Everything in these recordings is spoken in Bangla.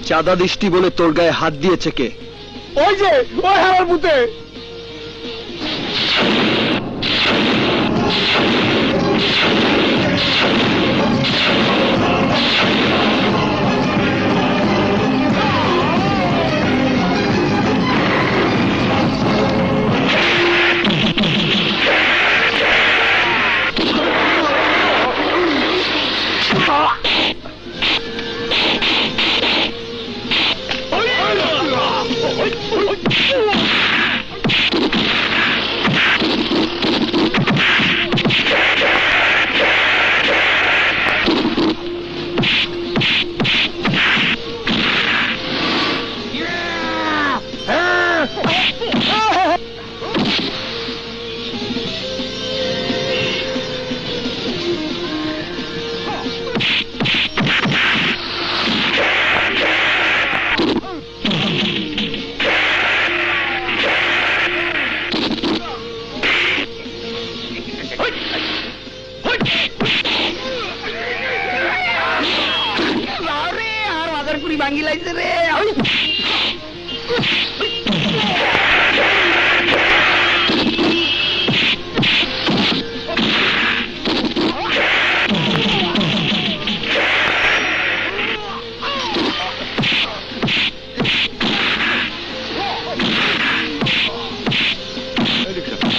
চাঁদা দৃষ্টি বলে তোর গায়ে হাত দিয়েছে কে? ওই যে ওই হারার পুতে। ভাঙ্গি লাগছে রে।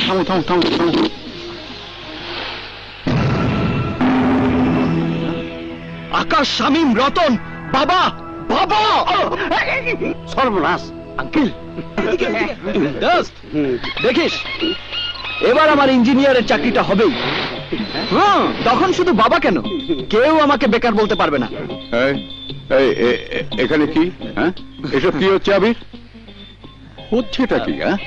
থামো থামো থামো থামো। আকাশ, শামীম, রতন, বাবা বাবা! সর্বনাশ আঙ্কেল। দেখিস এবার আমার ইঞ্জিনিয়ারের চাকরিটা হবেই। তখন শুধু বাবা কেন, কেউ আমাকে বেকার বলতে পারবে না। এখানে কি? হ্যাঁ, এসব কি হচ্ছে? আবির, হচ্ছেটা কি? হ্যাঁ,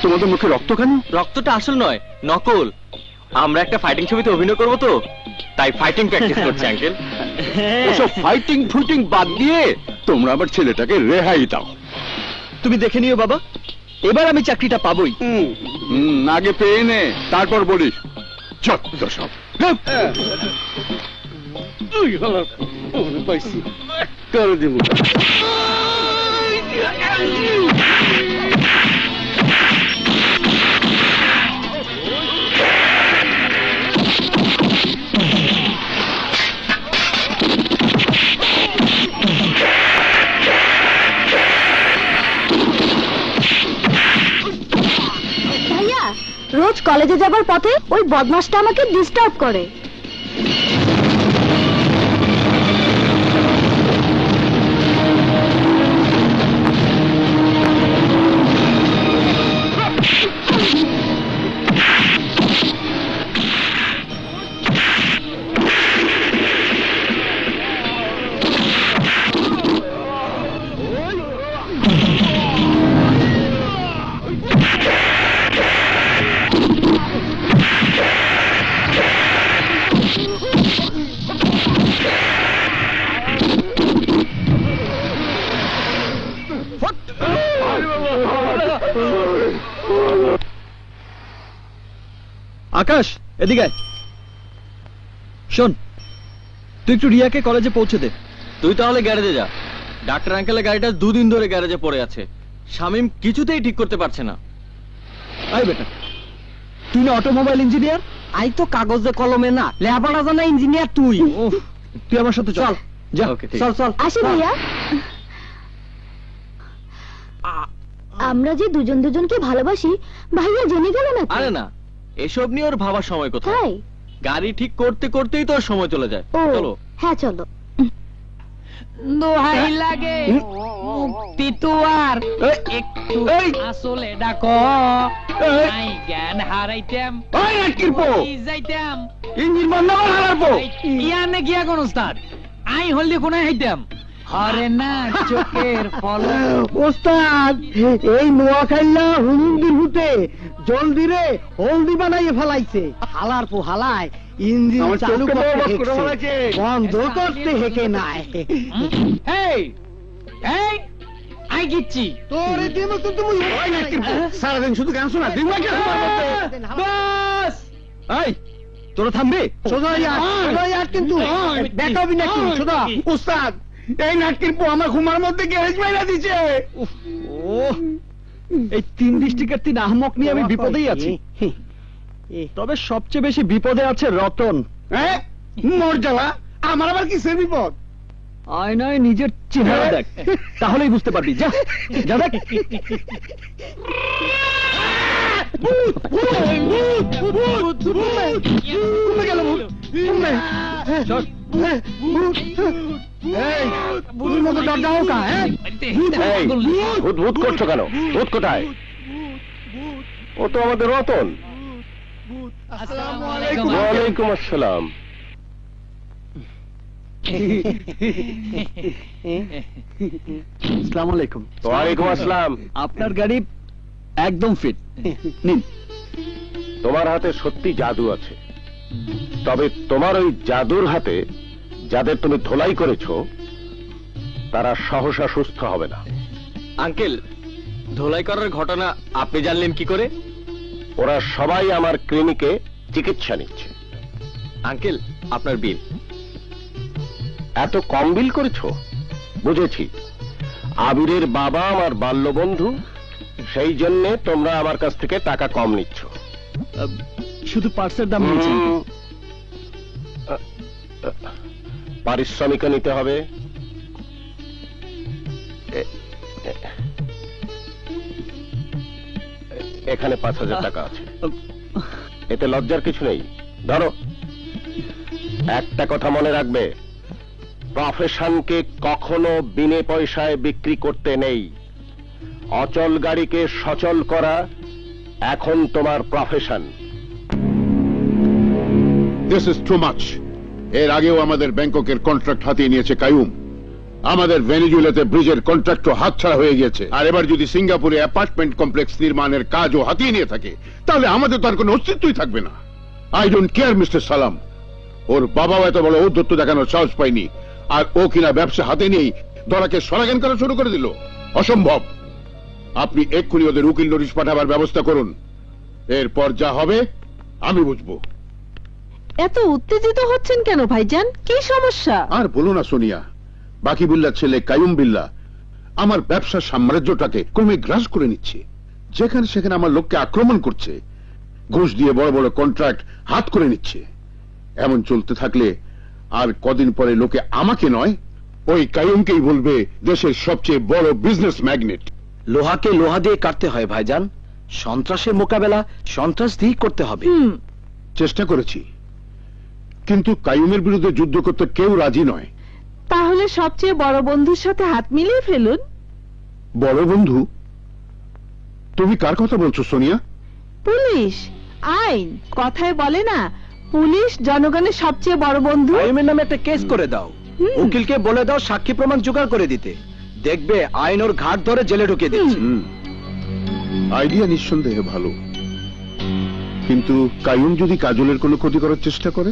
তোমাদের মুখে রক্ত কেন? রক্তটা আসল নয়, নকল। আমরা একটা ফাইটিং ছবিতে অভিনয় করবো তো, তাই ফাইটিং প্র্যাকটিস করছি আঙ্কেল। ওসব ফাইটিং ফুটিং বাদ দিয়ে তোমরা আমার ছেলেটাকে রেহাই দাও। তুমি দেখে নিও বাবা, এবার আমি চাকরিটা পাবোই। আগে পেয়ে নে, তারপর বলিস। যত সব করে দিব। রোজ কলেজে যাবার পথে ওই বদমাশটা আমাকে ডিস্টার্ব করে। আকাশ, এদিকে আয়। শোন, তুই একটু রিয়াকে কলেজে পৌঁছে দে। তুই তাহলে গ্যারেজে যা। ডাক্তার আঙ্কেলের গাড়িটা 2 দিন ধরে গ্যারেজে পড়ে আছে, শামীম কিছুতেই ঠিক করতে পারছে না। আয় বেটা, তুই না অটোমোবাইল ইঞ্জিনিয়ার? আই তো কাগজে কলমে না, লেখাপড়া জানা ইঞ্জিনিয়ার তুই। তুই আমার সাথে চল। যা, চল চল। আসি ভাইয়া। আমরা যে দুজন দুজনকে ভালোবাসি ভাইয়া জেনে গেল না? আরে না, এসব নিয়ে ওর ভাবার সময় কোথায়? গাড়ি ঠিক করতে করতেই তো সময় চলে যায়। চলো। হ্যাঁ চলো। দোহাই লাগে মুক্তি তোয়ার, একটু আসলে ডাকো। আই জ্ঞান হারাইতাম, ওই আটকিরপো যাইতাম ইঞ্জিন বন্ধ কর হারারপো। ইয়ানে গিয়া কোন ওস্তাদ, আই হলদি কোন হাইতাম। আরে না, চোখের ফল। ওস্তাদ, এই নোয়াখাইলা হুমুন্দির হুতে জলদি রে হলদি বানাইয়ে ফেলাইছে। হালার পো হালায় ইঞ্জিন চালু করতে বন্ধ করতে হেকে নাই। এই এই আই গিচ্ছি তোরে দিমু তো তুমি সারাদিন শুধু গান শোনা দিন লাগে। বাস। এই তোরা থামবি? সোজা ইয়ার কিন্তু দেখাবি নাকি? সোজা উস্তাদ, এই নাটকির পো আমার ঘুমার মধ্যে গ্যারেজ মাইরা দিছে। ও এই 3 ডিস্ট্রিক্টের 3 আহমক নিয়ে আমি বিপদেই আছি। তবে সবচেয়ে বেশি বিপদে আছে রতন। হ্যাঁ মোর জ্বালা, আমার আবার কিসের বিপদ? আয়নায় নিজের চেহারা দেখ, তাহলেই বুঝতে পারবি। যা যা দেখ। কমে গেল ভূত, কমে। চল। এই ভূতের মতো ডর যাও কা? হ্যাঁ ভূত ভূত করছো কেন? ভূত কোথায়? ও তো আমাদের রতন। আসসালামু আলাইকুম। ওয়ালাইকুম আসসালাম। আসসালামু আলাইকুম। ওয়ালাইকুম আসসালাম। আপনার গাড়ি একদম ফিট, নিন। তোমার হাতে সত্যি জাদু আছে, তবে তোমার ওই জাদুর হাতে যাদের তুমি ধোলাই করেছো তারা সহসা সুস্থ হবে না। আঙ্কেল, ধোলাই করার ঘটনা আপনি জানলেন কি করে? ওরা সবাই আমার ক্লিনিকে চিকিৎসা নিচ্ছে। আঙ্কেল, আপনার বিল। এত কম বিল করেছো? বুঝেছি, আবিরের বাবা আমার বাল্যবন্ধু, সেই জন্য তোমরা আমার কাছ থেকে টাকা কম নিচ্ছ। শুধু পার্সের দাম নিয়েছেন। পারিশ্রমিক নিতে হবে। এখানে 5,000 টাকা আছে, এতে লজ্জার কিছু নেই। ধরো। একটা কথা মনে রাখবে, প্রফেশনকে কখনো বিনে পয়সায় বিক্রি করতে নেই। অচল গাড়িকে সচল করা এখন তোমার profession. This is too much. এর আগেও আমাদের ব্যাংককের কন্ট্রাক্ট হাতিয়ে নিয়েছে কায়ুম, আমাদের ভেনেজুয়েলাতে ব্রিজের কন্ট্রাক্টও হাতছাড়া হয়ে গেছে, আর এবার যদি সিঙ্গাপুরে অ্যাপার্টমেন্ট কমপ্লেক্স নির্মাণের কাজও হাতিয়ে নিয়ে থাকে তাহলে আমাদের তো আর কোনো অস্তিত্বই থাকবে না। আই ডোন্ট কেয়ার মিস্টার সালাম, ওর বাবাও এত বড় ঔদ্ধত্য দেখানোর সাহস পায়নি, আর ও কিনা ব্যবসা হাতে নিয়েই দরাকে সরাগান করা শুরু করে দিল। অসম্ভব। আপনি এক্ষুনি ওদের উকিল নোটিশ পাঠাবার ব্যবস্থা করুন, এরপর যা হবে আমি বুঝবো। এত উত্তেজিত হচ্ছেন কেন ভাইজান? কি সমস্যা? আর বলো না সোনিয়া, বাকি বিল্লার ছেলে কায়ুম বিল্লা আমার ব্যবসার সাম্রাজ্যটাকে ক্রমে গ্রাস করে নিচ্ছে। যেখানে সেখানে আমার লোককে আক্রমণ করছে, ঘুষ দিয়ে বড় বড় কন্ট্রাক্ট হাত করে নিচ্ছে। এমন চলতে থাকলে আর কদিন পরে লোকে আমাকে নয়, ওই কায়ুমকেই বলবে দেশের সবচেয়ে বড় বিজনেস ম্যাগনেট। লোহাকে লোহা দিয়ে কাটতে হয় ভাইজান, সন্ত্রাসের মোকাবেলা সন্ত্রাস দিয়ে করতে হবে। চেষ্টা করেছি, কিন্তু কায়ুমের বিরুদ্ধে যুদ্ধ করতে কেউ রাজি নয়। তাহলে সবচেয়ে বড় বন্ধুর সাথে হাত মিলিয়ে ফেলুন। বড় বন্ধু? তুমি কার কথা বলছো সোনিয়া? পুলিশ, আইন, কথায় বলে না পুলিশ জনগণের সবচেয়ে বড় বন্ধু। কায়ুমের নামে একটা কেস করে দাও, উকিলকে বলে দাও সাক্ষী প্রমাণ জোগাড় করে দিতে, দেখবে আইন ওর ঘাট ধরে জেলে ঢুকিয়ে দিচ্ছে। আইডিয়া নিঃসন্দেহে ভালো, কিন্তু কায়ুম যদি কাজলের কোনো ক্ষতি করার চেষ্টা করে?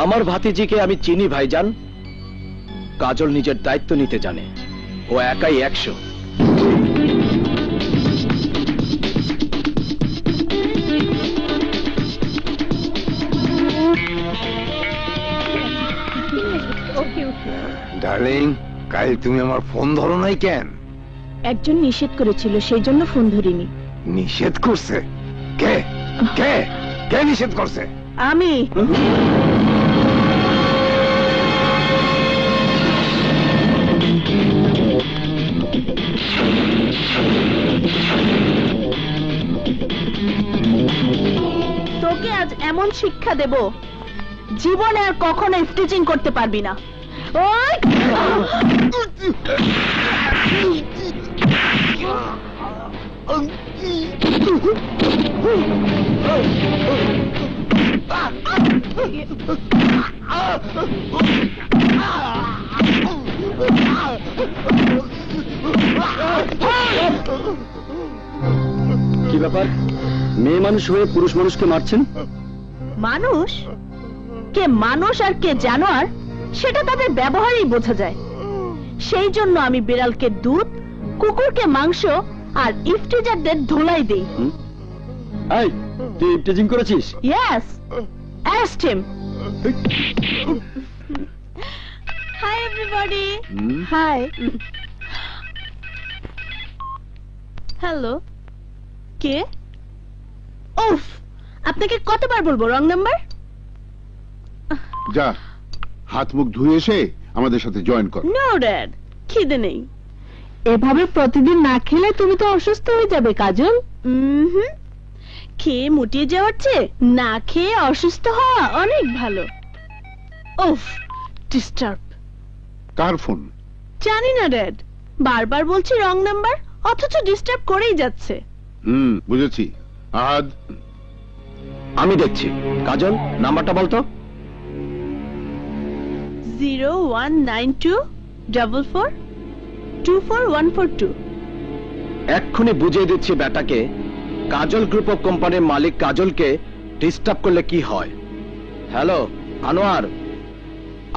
আমার ভাতিজিকে আমি চিনি ভাইজান, কাজল নিজের দায়িত্ব নিতে জানে, ও একাই 100। ডার্লিং, কাল তুমি আমার ফোন ধরো নাই কেন? একজন নিষেধ করেছিল, সেই জন্য ফোন ধরিনি। নিষেধ করছে? কে কে কে নিষেধ করছে? আমি। তোকে আজ এমন শিক্ষা দেব, জীবনে আর কখনো স্টিচিং করতে পারবি না। ওই কি ব্যাপার, মেয়ে মানুষ হয়ে পুরুষ মানুষকে মারছেন? মানুষ কে মানুষ আর কে জানোয়ার সেটা তাদের ব্যবহারেই বোঝা যায়। সেই জন্য আমি বিড়ালকে দুধ, কুকুরকে মাংস আর ইফটিজারদের ধুলাই দেই। এই, তুই ইফটিজিং করেছিস? Yes, arrest him. Hi everybody. Hi. Hello, কে? উফ, আপনাকে কতবার বলবো রং নাম্বার? যা হাত মুখ ধুয়ে এসে আমাদের সাথে জয়েন কর। নো ড্যাড, খিদে নেই। এভাবে প্রতিদিন না খেলে তুমি তো অসুস্থ হয়ে যাবে কাজল। খেয়ে মুটিয়ে যাওয়ার চেয়ে না খেয়ে অসুস্থ হওয়া অনেক ভালো। উফ, ডিস্টার্ব। কার ফোন? জানি না ড্যাড, বারবার বলছি রং নাম্বার, অথচ ডিস্টার্ব করেই যাচ্ছে। বুঝেছি। আহাদ, আমি দেখছি। কাজল, নাম্বারটা বলতো। 01924424142। এক্ষুনি বুঝিয়ে দিচ্ছি বেটাকে, কাজল গ্রুপ অফ কোম্পানির মালিক কাজলকে ডিস্টার্ব করলে কি হয়। হ্যালো আনোয়ার,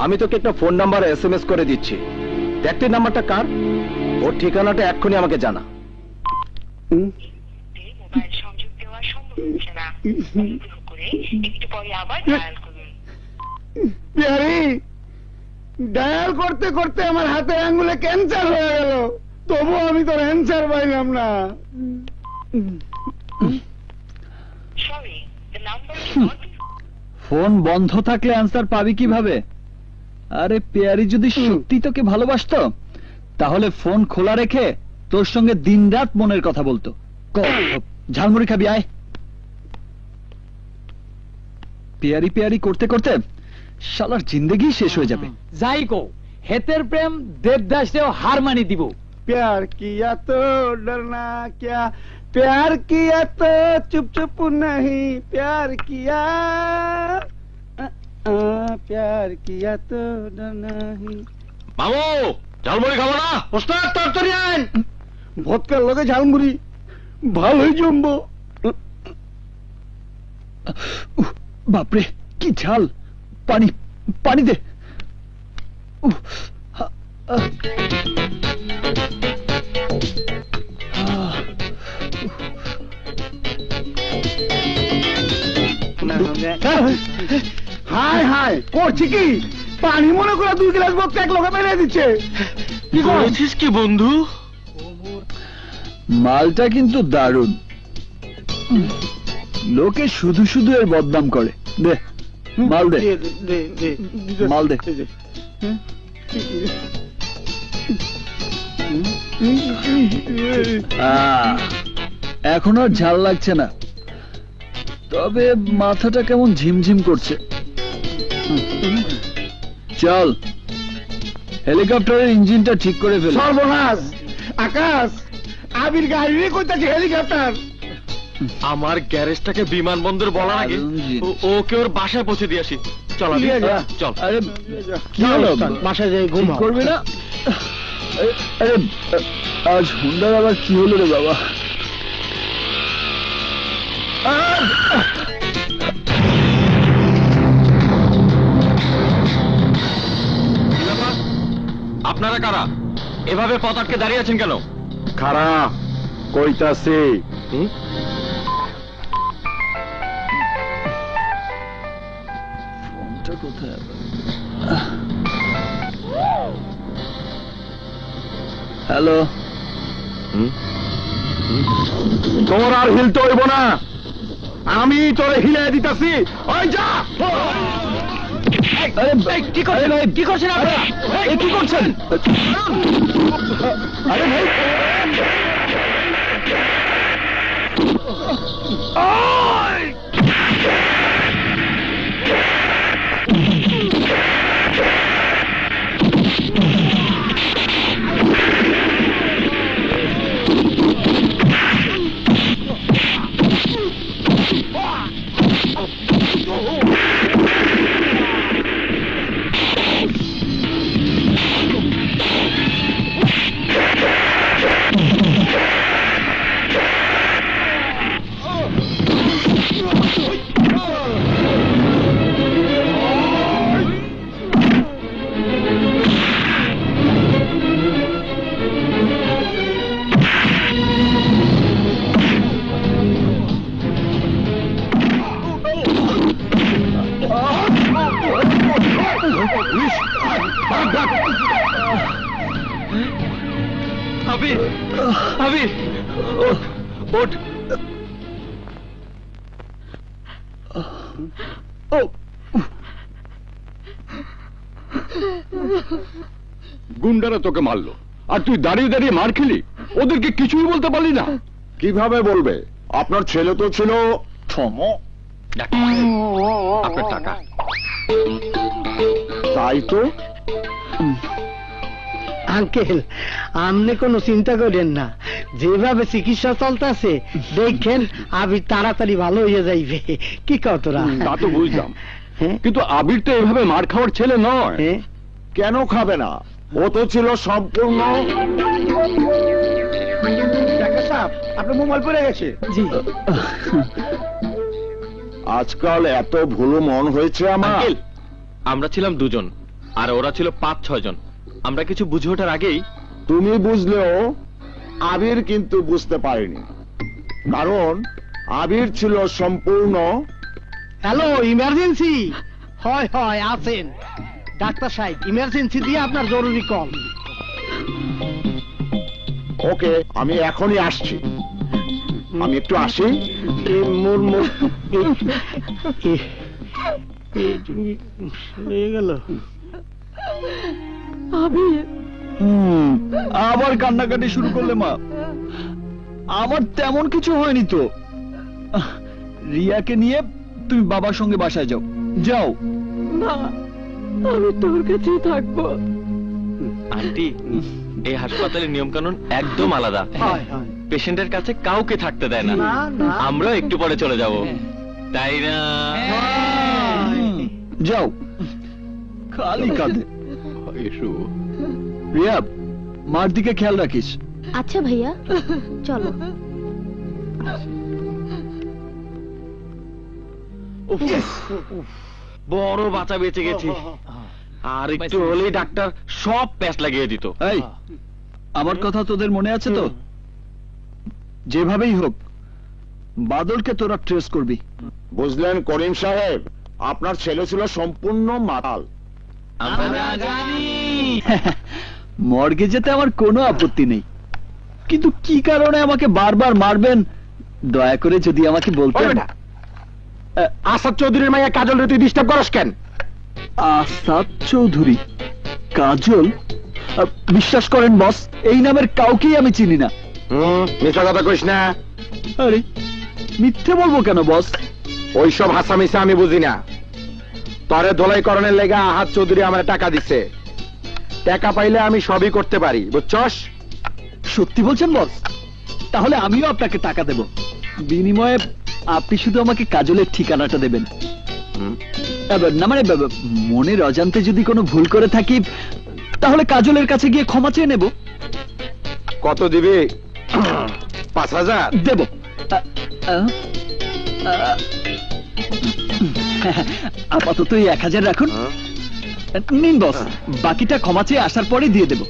আমি তোকে একটা ফোন নাম্বার SMS করে দিচ্ছি। দেখতে নাম্বারটা কার, ওর ঠিকানাটা এক্ষুনি আমাকে জানা। মোবাইল সংযোগ দেওয়া সম্ভব হচ্ছে না, অনুগ্রহ করে একটু পরে আবার ডায়াল করুন। প্যারি, ডায়াল করতে করতে আমার হাতে আঙ্গুলে ক্যান্সার হয়ে গেল, তবু আমি তোর অ্যান্সার পাইলাম না। সরি, দ্য নাম্বার ফোন বন্ধ থাকলে অ্যান্সার পাবি কিভাবে? আরে পেয়ারি যদি সত্যি তোকে ভালোবাসতো তাহলে ফোন খোলা রেখে তোর সঙ্গে দিনরাত মনের কথা বলতো। ঝালমুড়ি খাবি আয়। পেয়ারি পেয়ারি করতে করতে শালার জিন্দেগি শেষ হয়ে যাবে। যাই কো, হেতের প্রেম দেবদাসেও হার মানি দিব। प्यार किया तो डरना क्या, प्यार किया तो चुप चुप नहीं, प्यार किया प्यार किया तो डरना ही। মামু, ঝালমুড়ি খাবো না? ওস্তাদ তরতরি আন, ভদকার লগে ঝালমুড়ি ভালোই জমবো। বাপরে কি ঝাল! পানি পানি দে। হাই হাই করছি কি, পানি মনে করে 2 গ্লাস বক্স এক লোকে মেরে দিচ্ছে। কি করেছিস কি বন্ধু? মালটা কিন্তু দারুণ, লোকে শুধু শুধু এর বদনাম করে। দে মাল দে, মাল দে। এখন আর ঝাল লাগছে না, তবে মাথাটা কেমন ঝিমঝিম করছে। চল হেলিকপ্টারের ইঞ্জিনটা ঠিক করে ফেল। সর্বনাশ, আকাশ আবির গাড়ি রে কইতাছে হেলিকপ্টার। আমার গ্যারেজটাকে বিমানবন্দর বলার আগে ওকে ওর বাসায় পৌঁছে দিয়ে আসি। চল আবি, চল। আরে কি হলো, বাসায় যাই ঘুম করবি না? আরে আজ হুন্ডার আবার কি হলো রে বাবা? আপনারা কারা? এভাবে পথ আটকে দাঁড়িয়ে আছেন কেন? খারা কইতাছি। ফোনটা কোথায়? হ্যালো, তোর আর হিলতে হইব না, আমি তোরে হিলাই দিতাছি। ওই যা। কি করছেন? কি করছেন আপনারা? কি করছেন? আরে ভাই, আবির, আবির, ওঠ। গুন্ডারা তোকে মারলো আর তুই দাঁড়িয়ে দাঁড়িয়ে মার খেলি, ওদেরকে কিছুই বলতে পারলি না? কিভাবে বলবে? আপনার ছেলে তো ছিল আপনার টাকা। তাই তো। আঙ্কেল, আপনি কোনো চিন্তা করেন না, যেভাবে চিকিৎসা চলতেছে দেখেন আবির তাড়াতাড়ি ভালো হয়ে যাইবে। কি কতরা? তা তো বুঝলাম, হ্যাঁ? কিন্তু আবির তো এভাবে মার খাওয়ার ছেলে নয়। হ্যাঁ? কেন খাবে না? ও তো ছিল সম্পূর্ণ। আপনার মোবাইল পড়ে গেছে। জি। আজকাল এত ভুলো মন হয়েছে আমার। আঙ্কেল, আমরা ছিলাম 2 জন আর ওরা ছিল 5-6 জন। আমরা কিছু বুঝে ওঠার আগেই তুমি বুঝলেও আবির কিন্তু বুঝতে পারেনি, কারণ আবির ছিল সম্পূর্ণ। Hello, emergency? হয় হয়, আছেন ডাক্তার সাহেব। ইমার্জেন্সি দিয়ে আপনার জরুরি কল। ওকে, আমি এখনই আসছি। আমি একটু আসি। হয়ে গেল। আবার কান্নাকাটি শুরু করলে মা? আমার তেমন কিছু হয়নি তো। রিয়াকে নিয়ে তুমি বাবার সঙ্গে বাসায় যাও। যাও। আমি তোর কাছেই থাকবো। আন্টি, এই হাসপাতালের নিয়ম কানুন একদম আলাদা। হয় হয়। পেশেন্টের কাছে কাউকে থাকতে দেয় না। না, না। আমরাও একটু পরে চলে যাব, তাই না? যাও। খালি কাঁদে। রিয়া, মার দিকে খেয়াল রাখিস। আচ্ছা ভাইয়া, চলো। বড় বাঁচা বেঁচে গেছি। আর একটু হলেই ডাক্তার সব প্যাচ লাগিয়ে দিত। এই, আমার কথা তোদের মনে আছে তো? যেভাবেই হোক বাদলকে তোরা ট্রেস করবি। বুঝলেন করিম সাহেব, আপনার ছেলে ছিল সম্পূর্ণ মাতাল। মর্গে যেতে আমার কোনো আপত্তি নেই, কিন্তু কি কারণে আমাকে বারবার মারবেন দয়া করে যদি আমাকে বলতেন। আসাদ চৌধুরীর মাইয়া কাজল রে তুই ডিস্টার্ব করস কেন? আসাদ চৌধুরী? কাজল? বিশ্বাস করেন বস, এই নামের কাউকেই আমি চিনি না। মিথ্যা কথা কইস না। আরে মিথ্যে বলবো কেন বস? ওইসব হাসামিসা আমি বুঝি না। তরে ধোলাইকরণের লেগা আহাদ চৌধুরী আমার টাকা দিছে। টাকা পাইলে আমি সবই করতে পারি, বুঝছস? সত্যি বলছেন বস? তাহলে আমিও আপনাকে টাকা দেব, বিনিময়ে আপনি শুধু আমাকে কাজলের ঠিকানাটা দেবেন। না মানে মনের অজান্তে যদি কোনো ভুল করে থাকি তাহলে কাজলের কাছে গিয়ে ক্ষমা চেয়ে নেব। কত দিবি? 5,000 দেব। আপাতত এই 1,000 রাখুন। নিন বস, বাকিটা ক্ষমা চেয়ে আসার পরে দিয়ে দেব।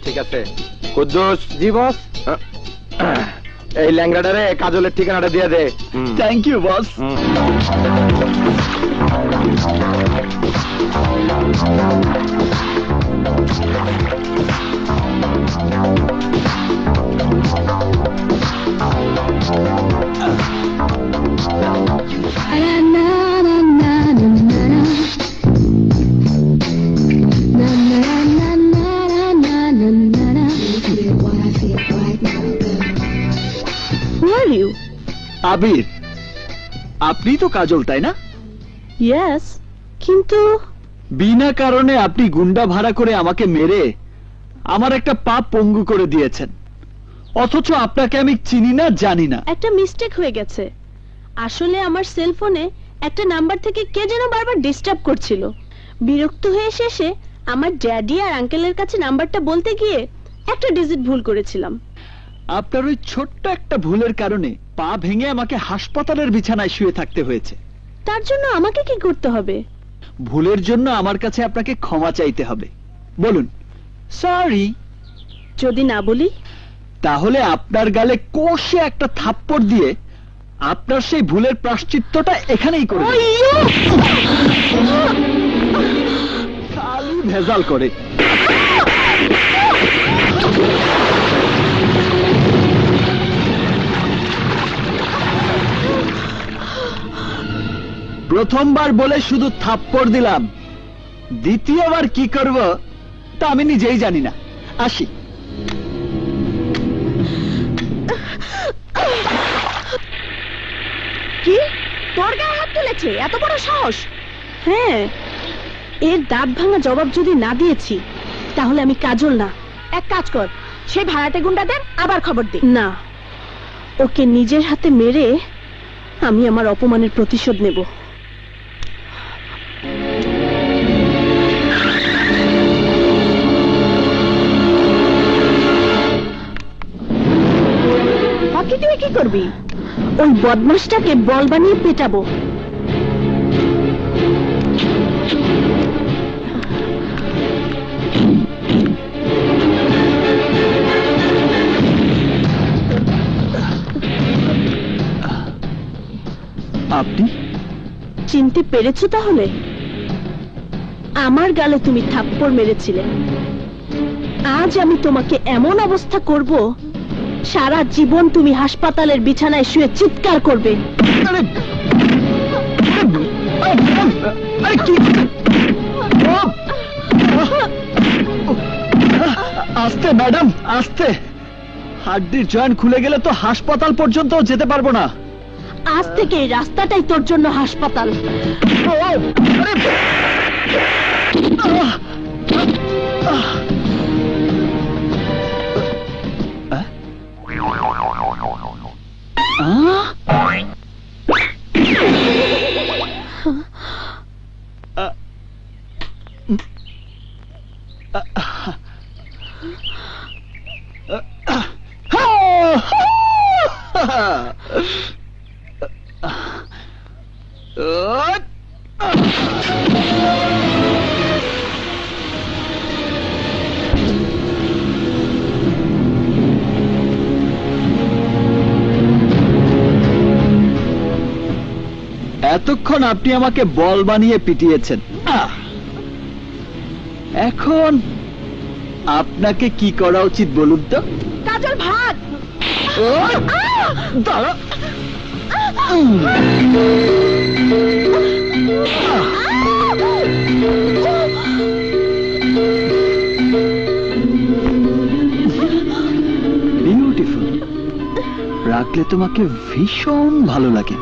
ঠিক আছে। কুদ্দুস। জি বস। এই ল্যাংড়াটারে কাজলের ঠিকানাটা দিয়ে দে। Thank you boss. আবির, আপনি তো কাজল তাই না? ইয়েস, কিন্তু বিনা কারণে আপনি গুন্ডা ভাড়া করে আমাকে মেরে আমার একটা পা পঙ্গু করে দিয়েছেন, অথচ আপনাকে আমি চিনি না, জানি না। একটা মিস্টেক হয়ে গেছে। আসলে আমার সেলফোনে একটা নাম্বার থেকে কে যেন বারবার ডিস্টার্ব করছিল। বিরক্ত হয়ে শেষে আমার ড্যাডি আর আঙ্কেলের কাছে নাম্বারটা বলতে গিয়ে একটা ডিজিট ভুল করেছিলাম। আপনার ওই ছোট্ট একটা ভুলের কারণে পা ভেঙে আমাকে হাসপাতালের বিছানায় শুয়ে থাকতে হয়েছে। তার জন্য আমাকে কি করতে হবে? ভুলের জন্য আমার কাছে আপনাকে ক্ষমা চাইতে হবে। বলুন সরি। যদি না বলি? তাহলে আপনার গালে কষে একটা থাপ্পড় দিয়ে আপনার সেই ভুলের প্রায়শ্চিত্তটা এখানেই করে দেব। ভেজাল করে। প্রথমবার বলে শুধু থাপ্পড় দিলাম, দ্বিতীয়বার কি করব তা আমি নিজেই জানি না। আসি। কি তোর গায়ে হাত তুলেছে? এত বড় সাহস? হ্যাঁ, এর দাঁত ভাঙা জবাব যদি না দিয়েছি তাহলে আমি কাজল না। এক কাজ কর, সেই ভাড়াটে গুন্ডাদের আবার খবর দে। না, ওকে নিজের হাতে মেরে আমি আমার অপমানের প্রতিশোধ নেব। বাকি তুই কি করবি? ওই বদমাশটাকে বল বানিয়ে পেটাবো। আপনি চিনতে পেরেছো তাহলে? আমার গালে তুমি থাপ্পড় মেরেছিলে, আজ আমি তোমাকে এমন অবস্থা করব সারা জীবন তুমি হাসপাতালের বিছানায় শুয়ে চিৎকার করবে। আস্তে ম্যাডাম, আস্তে। হাড্ডির জয়েন্ট খুলে গেলে তো হাসপাতাল পর্যন্ত যেতে পারবো না। আজ থেকে এই রাস্তাটাই তোর জন্য হাসপাতাল। এতক্ষণ আপনি আমাকে বল বানিয়ে পিটিয়েছেন, এখন আপনাকে কি করা উচিত বলুন তো? কাজল ভাগ। দাঁড়া। বিউটিফুল। রাখলে তোমাকে ভীষণ ভালো লাগে।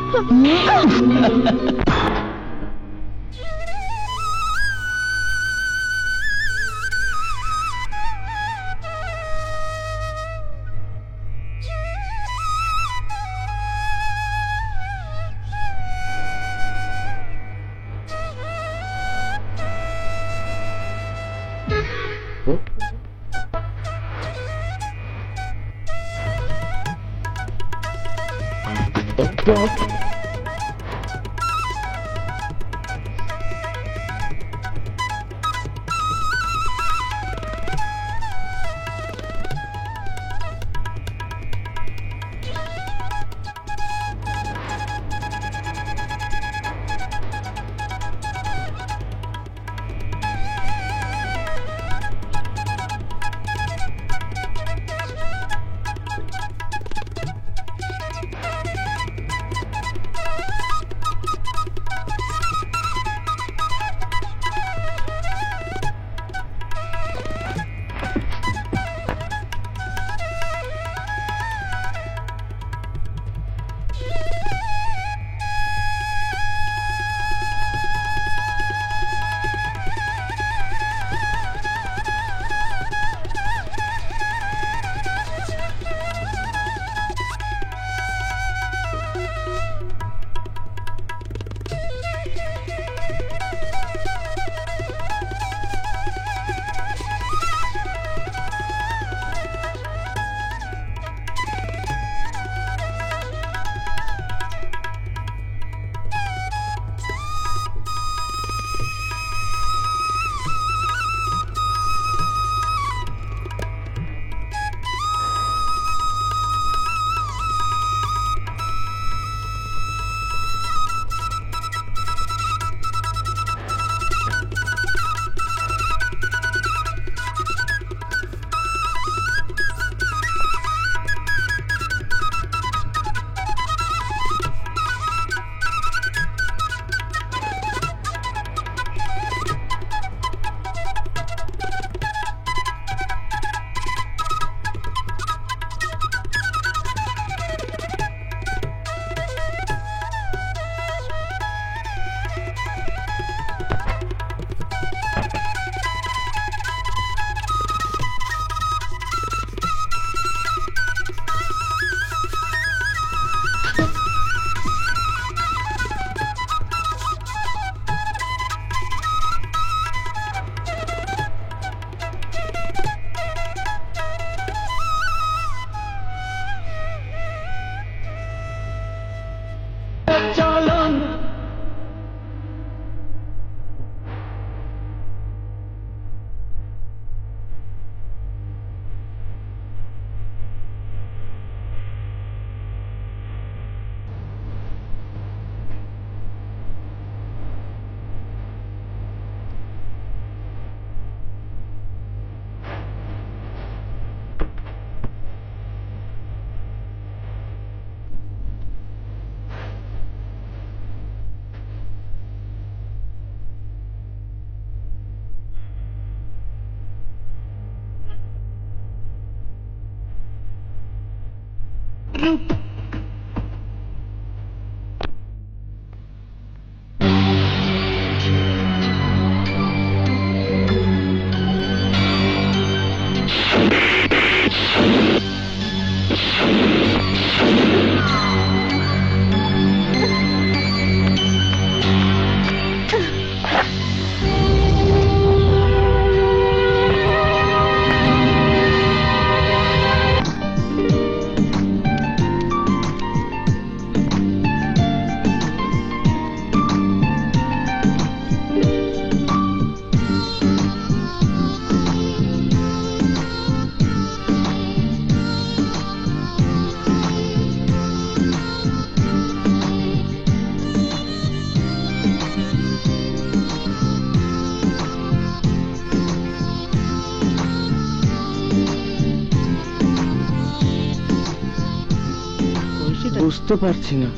বুঝতে পারছি না।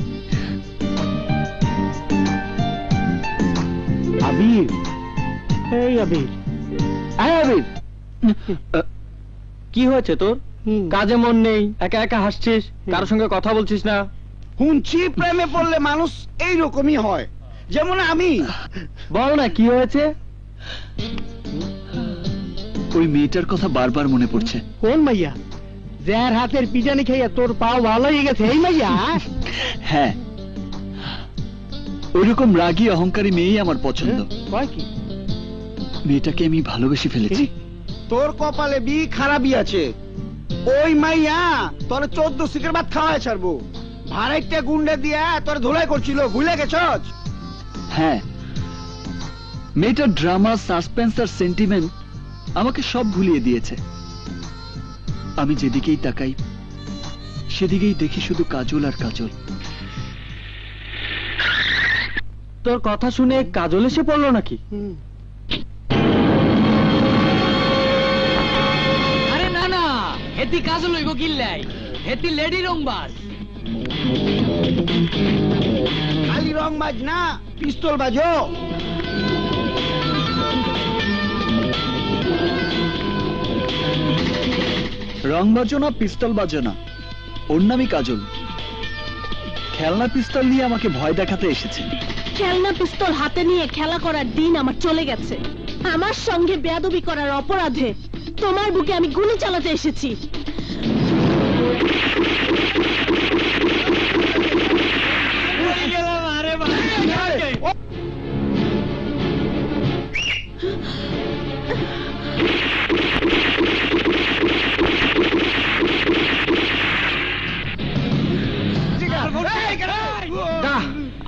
আবির, এই আবির, আবির, কি হয়েছে তোর? কাজে মন নেই, একা একা হাসছিস, কারোর সঙ্গে কথা বলছিস না? শুনছি প্রেমে পড়লে মানুষ এইরকমই হয়, যেমন আমি। বল না কি হয়েছে? ওই মেয়েটার কথা বারবার মনে পড়ছে। কোন মাইয়া? যার হাতের পিজানি খাইয়া তোর পাও ভালো হয়ে গেছে, এই মাইয়া? হ্যাঁ, ওইরকম রাগী অহংকারী মেয়েই আমার পছন্দ। কয় কি? মেয়েটাকে আমি ভালোবেসে ফেলেছি। তোর কপালে বি খারাপই আছে। ওই মাইয়া তোর 14 সিকের ভাত খাওয়ায় ছাড়বো। ভাড়াইটা গুন্ডা দিয়া তোর ধুলাই করছিল, ভুলে গেছস? হ্যাঁ, মেয়েটার ড্রামা, সাসপেন্স আর সেন্টিমেন্ট আমাকে সব ভুলিয়ে দিয়েছে। আমি যেদিকেই তাকাই সেদিকেই দেখি শুধু কাজল আর কাজল। তোর কথা শুনে কাজল এসে পড়লো নাকি? আরে না না, হেতি কাজল হইব কিল্লাই, হেতি লেডি রংবাজ। খালি রং বাজ না, পিস্তল বাজো। রং বাজো না, পিস্তল বাজো না, ওর নামই কাজল। খেলনা পিস্তল নিয়ে আমাকে ভয় দেখাতে এসেছে। খেলনা পিস্তল হাতে নিয়ে খেলা করার দিন আমার চলে গেছে। আমার সঙ্গে বেয়াদবি করার অপরাধে তোমার বুকে আমি গুলি চালাতে এসেছি।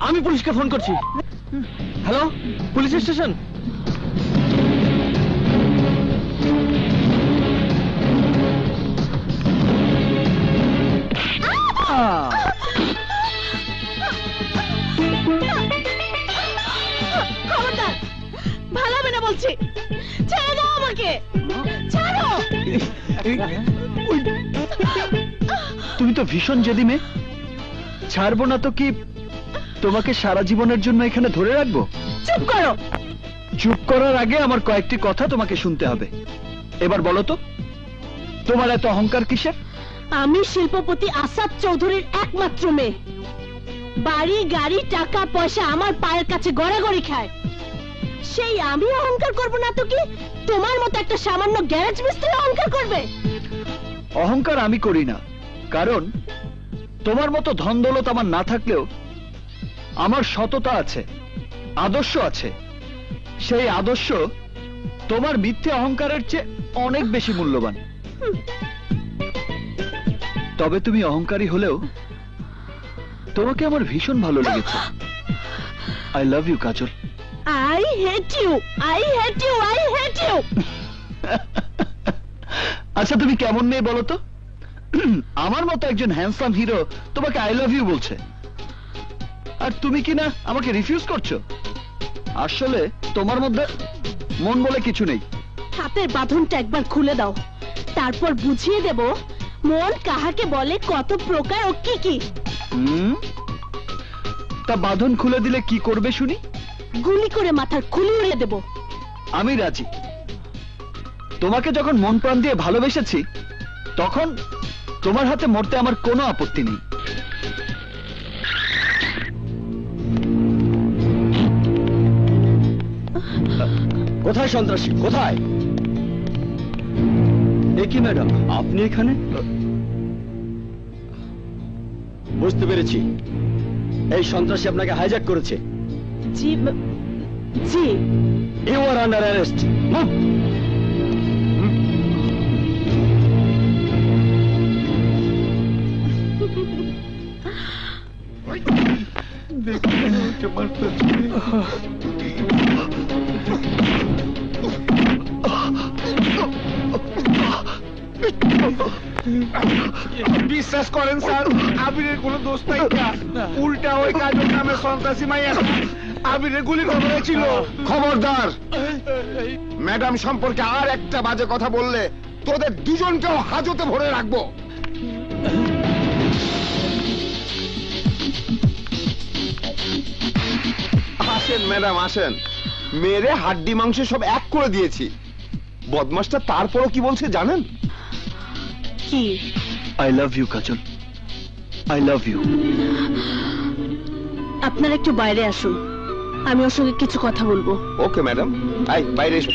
আমি পুলিশকে ফোন করছি। Hello, police station. খবরদার, ভালো হবে না বলছি। ছেড়ে দাও আমাকে, ছাড়ো। তুমি তো ভীষণ জেদি মেয়ে। ছাড়বো না তো কি তোমাকে সারা জীবনের জন্য এখানে ধরে রাখবো? চুপ করো। চুপ করার আগে আমার কয়েকটি কথা তোমাকে শুনতে হবে। এবার বলো তো, তোমার এত অহংকার কিসের? আমি শিল্পপতি আসাদ চৌধুরীর একমাত্র মেয়ে। বাড়ি গাড়ি টাকা পয়সা আমার পায়ের কাছে গড়াগড়ি খায়। সেই আমি অহংকার করব না তো কি তোমার মতো একটা সামান্য গ্যারেজ মিস্ত্রি অহংকার করবে? অহংকার আমি করি না, কারণ তোমার মতো ধন দৌলত আমার না থাকলেও আমার সততা আছে, আদর্শ আছে। সেই আদর্শ তোমার মিথ্যে অহংকারের চেয়ে অনেক বেশি মূল্যবান। তবে তুমি অহংকারী হলেও তোমাকে আমার ভীষণ ভালো লেগেছে। I love you Kajal. I hate you, I hate you, I hate you. আচ্ছা, তুমি কেমন মেয়ে বলো তো? আমার মতো একজন হ্যান্ডসাম হিরো তোমাকে আই লাভ ইউ বলছে, আর তুমি কিনা আমাকে রিফিউজ করছো। আসলে তোমার মধ্যে মন বলে কিছু নেই। হাতের বাঁধনটা একবার খুলে দাও, তারপর বুঝিয়ে দেব মন কাহাকে বলে, কত প্রকার ও কি কি। তা বাঁধন খুলে দিলে কি করবে শুনি? গুলি করে মাথার খুলি উড়িয়ে দেব। আমি রাজি। তোমাকে যখন মন প্রাণ দিয়ে ভালোবেসেছি তখন তোমার হাতে মরতে আমার কোনো আপত্তি নেই। কোথায় সন্ত্রাসী, কোথায়? দেখি ম্যাডাম, আপনি এখানে? বুঝতে পেরেছি, এই সন্ত্রাসী আপনাকে হাইজ্যাক করেছে। জি জি। You are under arrest. বিশ্বাস করেন স্যার, আবিরের কোনো দোষ নাই, উল্টা ওই কাজের নামে সন্ত্রাসী মাইয়া আবিরের গুলি খবরে ছিল। খবরদার, ম্যাডাম সম্পর্কে আর একটা বাজে কথা বললে তোদের দুজনকেও হাজতে ভরে রাখবো। আসেন ম্যাডাম, আসেন। মেরে হাড্ডি মাংস সব এক করে দিয়েছি। বদমাসটা তারপরও কি বলছে জানেন? কি? I love you Kajal, I love you. আপনারা একটু বাইরে আসুন, আমি ওর সঙ্গে কিছু কথা বলবো। ওকে ম্যাডাম, আই বাইরে এসো।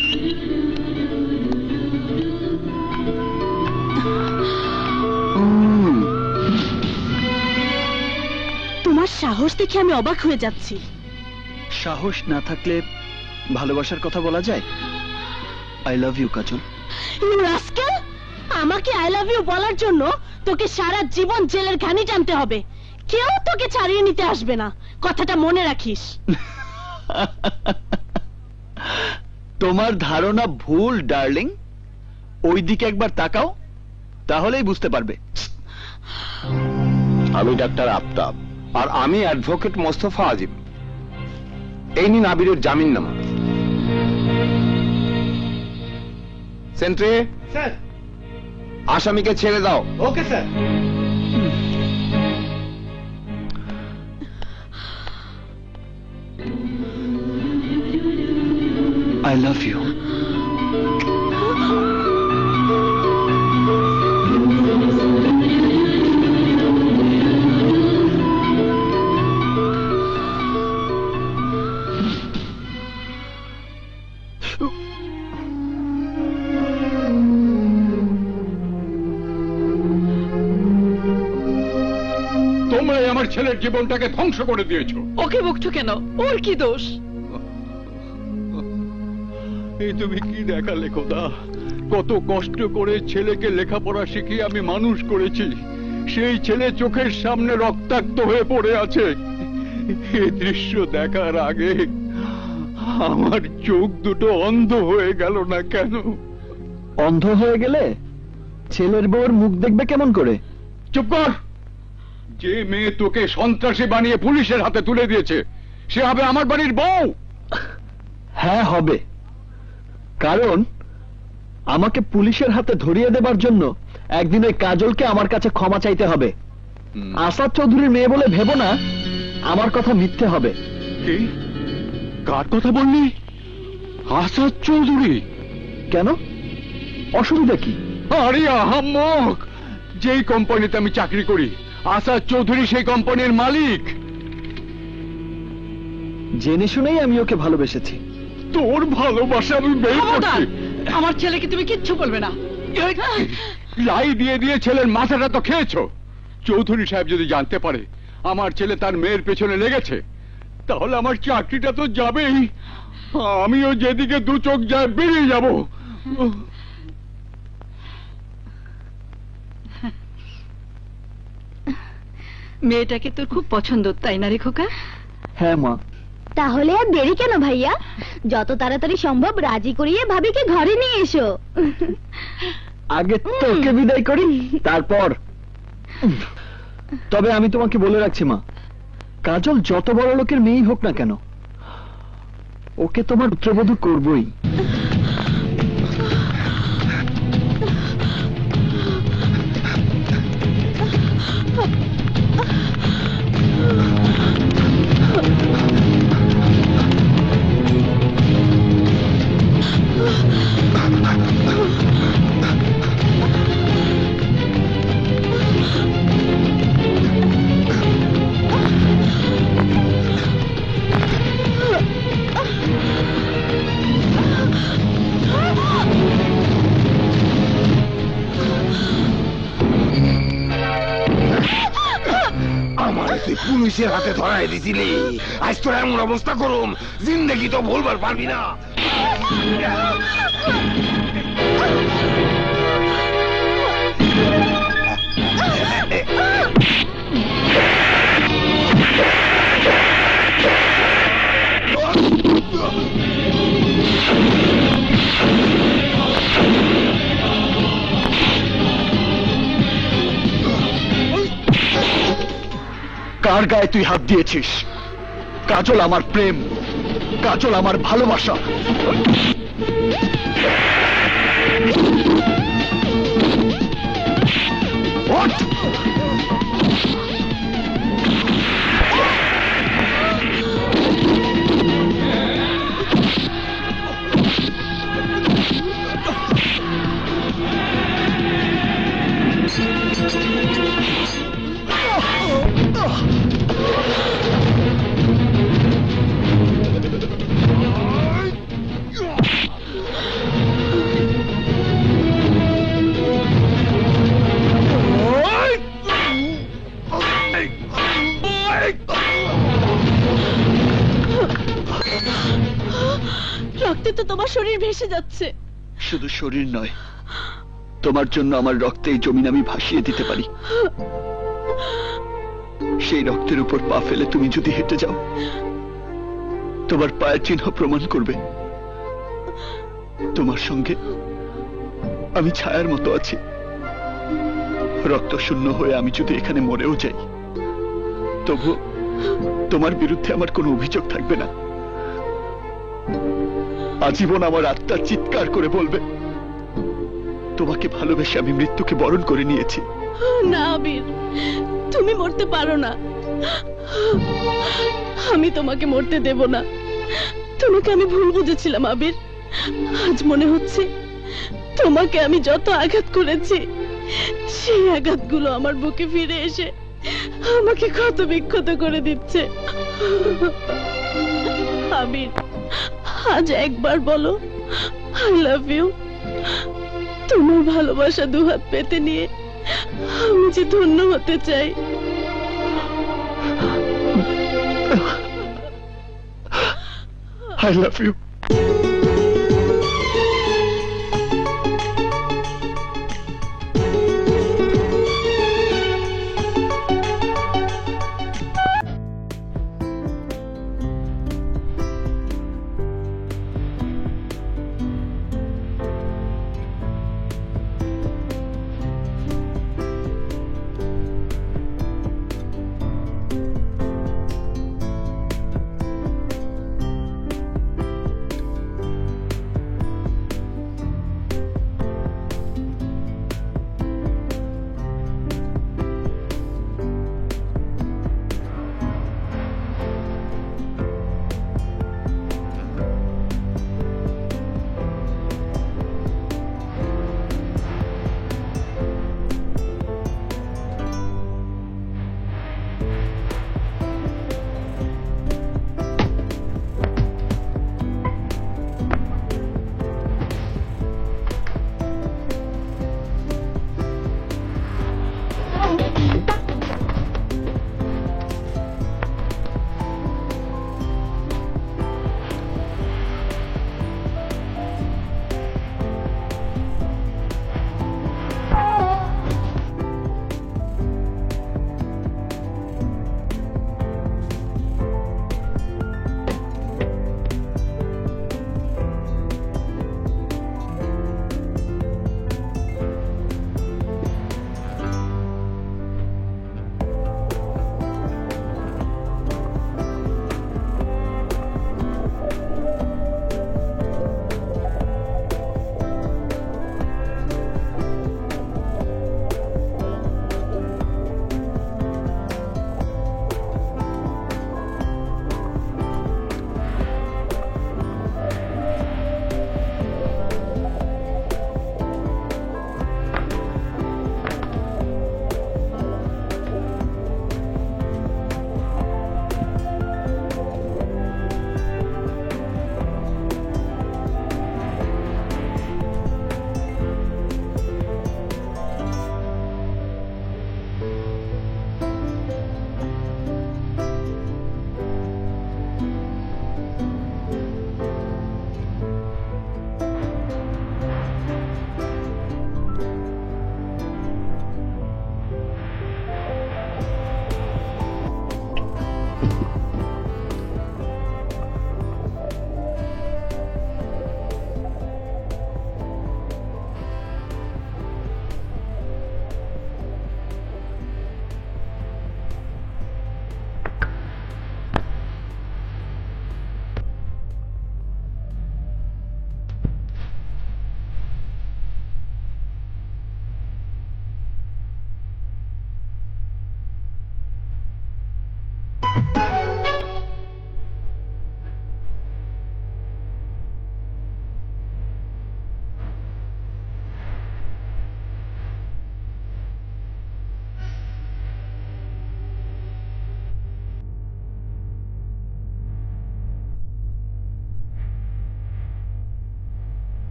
তোমার সাহস দেখে আমি অবাক হয়ে যাচ্ছি। সাহস না থাকলে ভালোবাসার কথা বলা যায়? I love you Kajal. You rascal, আমাকে আই লাভ ইউ বলার জন্য তোকে সারা জীবন জেলের ঘানি টানতে হবে। কেউ তোকে ছাড়িয়ে নিতে আসবে না, কথাটা মনে রাখিস। তোমার ধারণা ভুল ডার্লিং, ওই দিকে একবার তাকাও, তাহলেই বুঝতে পারবে। আমি ডাক্তার আফতাব। আর আমি অ্যাডভোকেট মোস্তফা আজিম। এই নিন আবিরের জামিন নামা। Sentry, sir. আসামিকে ছেড়ে দাও। Okay sir. I love you. তোমরাই আমার ছেলের জীবনটাকে ধ্বংস করে দিয়েছো। ওকে বকছো কেন? ওর কি দোষ? এই তুমি কি দেখালে খোদা? কত কষ্ট করে ছেলেকে লেখাপড়া শিখিয়ে আমি মানুষ করেছি, সেই ছেলে চোখের সামনে রক্তাক্ত হয়ে পড়ে আছে। এই দৃশ্য দেখার আগে আমার চোখ দুটো অন্ধ হয়ে গেল না কেন? অন্ধ হয়ে গেলে ছেলের বউর মুখ দেখবে কেমন করে? চুপ কর! যে মেয়ে তোকে সন্ত্রাসী বানিয়ে পুলিশের হাতে তুলে দিয়েছে, সে হবে আমার বাড়ির বউ? হ্যাঁ হবে, কারণ আমাকে পুলিশের হাতে ধরিয়ে দেবার জন্য একদিন ওই কাজলকে আমার কাছে ক্ষমা চাইতে হবে। আসাদ চৌধুরীর মেয়ে বলে ভেবো না আমার কথা মিথ্যে হবে। কি? কার কথা বললি? আসাদ চৌধুরী? কেন, অসুবিধা কি? আরে আহাম্মক! যেই কোম্পানিতে আমি চাকরি করি, আসাদ চৌধুরী সেই কোম্পানির মালিক। জেনে শুনেই আমি ওকে ভালোবেসেছি। তোর ভালোবাসা আমি বের করছি। আমার ছেলেকে তুমি কিচ্ছু বলবে না। লাই দিয়ে দিয়ে ছেলের মাথাটা তো খেয়েছো। চৌধুরী সাহেব যদি জানতে পারে আমার ছেলে তার মেয়ের পেছনে লেগেছে, তাহলে আমার চাকরিটা তো যাবেই। আমিও যেদিকে দু চোখ যায় বেরিয়ে যাব। মেয়েটাকে তোর খুব পছন্দ, তাই না রে খোকা? হ্যাঁ মা। তাহলে আর দেরি কেন ভাইয়া? যত তাড়াতাড়ি সম্ভব রাজি করিয়ে ভাবিকে ঘরে নিয়ে এসো। আগে তোকে বিদায় করি, তারপর। তবে আমি তোমাকে বলে রাখছি মা, কাজল যত বড় লোকের মেয়েই হোক না কেন, ওকে তোমার পুত্রবধূ করবই। পুলিশের হাতে ধরাই দিছিলি, আজ তোর এমন অবস্থা করুম জিন্দগি তো ভুলবার পারবি না। কার গায়ে তুই হাত দিয়েছিস? কাজল আমার প্রেম, কাজল আমার ভালোবাসা। ওঠ! রক্তে তো তোমার শরীর ভেসে যাচ্ছে। শুধু শরীর নয়, তোমার জন্য আমার রক্তে এই জমিন আমি ভাসিয়ে দিতে পারি। সেই রক্তের উপর পা ফেলে তুমি যদি হেঁটে যাও, তোমার পায়ের চিহ্ন প্রমাণ করবে তোমার সঙ্গে আমি ছায়ার মতো আছি। রক্ত শূন্য হয়ে আমি যদি এখানে মরেও যাই, তবু তোমার বিরুদ্ধে আমার কোনো অভিযোগ থাকবে না। আজীবন আমার আত্মা চিৎকার করে বলবে, তোমাকে ভালোবেসে আমি মৃত্যুকে বরণ করে নিয়েছি। না আবির, তুমি মরতে পারো না। আমি তোমাকে মরতে দেব না। তোমাকে আমি ভুল বুঝেছিলাম আবির। আজ মনে হচ্ছে তোমাকে আমি যত আঘাত করেছি, সেই আঘাতগুলো আমার বুকে ফিরে এসে আমাকে ক্ষত বিক্ষত করে দিচ্ছে। আবির, আজ একবার বলো আই লাভ ইউ। তোমার ভালোবাসা দুহাত পেতে নিয়ে আমি যে ধন্য হতে চাই। I love you.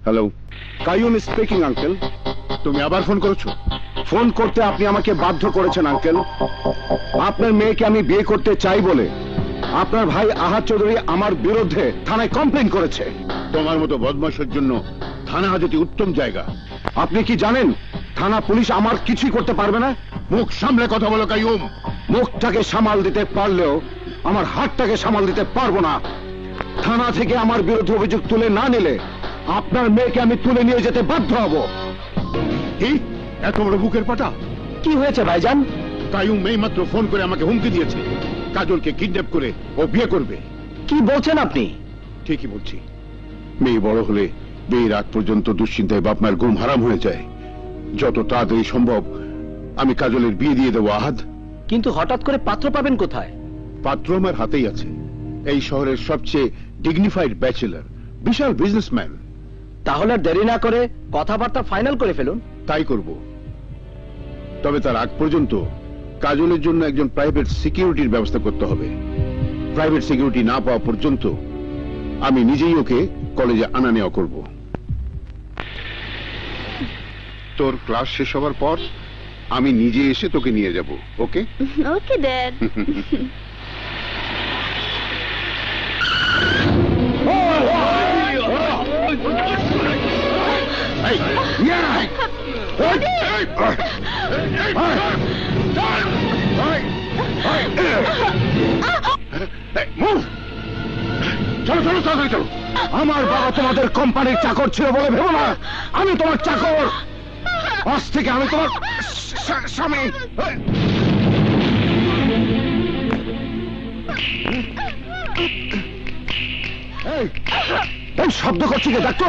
Hello, Qayyum speaking uncle. তুমি আবার ফোন করেছো? ফোন করতে আপনি আমাকে বাধ্য করেছেন আঙ্কেল। আপনার মেয়েকে আমি বিয়ে করতে চাই বলে আপনার ভাই আহাদ চৌধুরী আমার বিরুদ্ধে থানায় কমপ্লেন করেছে। তোমার মতো বদমাশের জন্য থানা হাজতে উত্তম জায়গা। আপনি কি জানেন থানা পুলিশ আমার কিছুই করতে পারবে না? মুখ সামলে কথা বলো কাইয়ুম। মুখটাকে সামাল দিতে পারলেও আমার হাতটাকে সামাল দিতে পারবো না। থানা থেকে আমার বিরুদ্ধে অভিযোগ তুলে না নিলে আপনার মেয়েকে আমি তুলে নিয়ে যেতে বাধ্য হব। কি এত বড় বুকের পাটা? কি হয়েছে ভাইজান? কাইয়ুম এইমাত্র ফোন করে আমাকে হুমকি দিয়েছে কাজলকে কিডন্যাপ করে ও বিয়ে করবে। কি বলছেন আপনি? ঠিকই বলছি। মেয়ে বড় হলে বিয়ের আগ পর্যন্ত দুশ্চিন্তায় বাপ মায়ের ঘুম হারাম হয়ে যায়। যত তাড়াতাড়ি সম্ভব আমি কাজলের বিয়ে দিয়ে দেবো আহাদ। কিন্তু হঠাৎ করে পাত্র পাবেন কোথায়? পাত্র আমার হাতেই আছে। এই শহরের সবচেয়ে ডিগনিফাইড ব্যাচেলর, বিশাল বিজনেসম্যান। তাহলে আর দেরি না করে কথাবার্তা ফাইনাল করে ফেলুন। তাই করব। তবে তার আগ পর্যন্ত কাজলের জন্য একজন প্রাইভেট সিকিউরিটির ব্যবস্থা করতে হবে। প্রাইভেট সিকিউরিটি না পাওয়া পর্যন্ত আমি নিজেই ওকে কলেজে আনা নেওয়া করব। তোর ক্লাস শেষ হবার পর আমি নিজে এসে তোকে নিয়ে যাব। ওকে? Okay dad. চলো চলো তাড়াতাড়ি চলো। আমার বাবা তোমাদের কোম্পানির চাকর ছিল বলে ভেবো না আমি তোমার চাকর। আজ থেকে আমি তোমার স্বামী। এই শব্দ করছি কে? দেখতো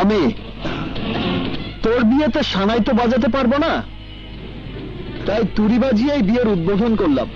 আমি তোর বিয়েতে সানাই তো বাজাতে পারবো না, তাই তুড়ি বাজিয়ে এই বিয়ের উদ্বোধন করলাম।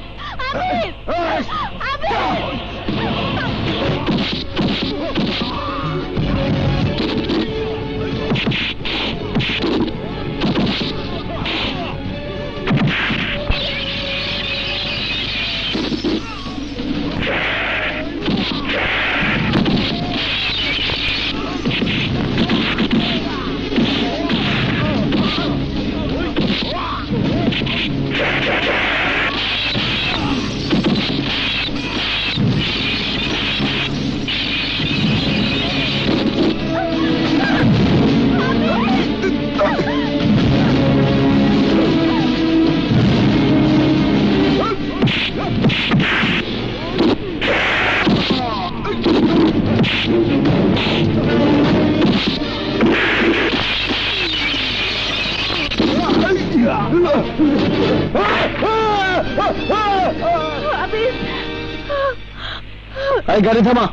এই গাড়ি থামা।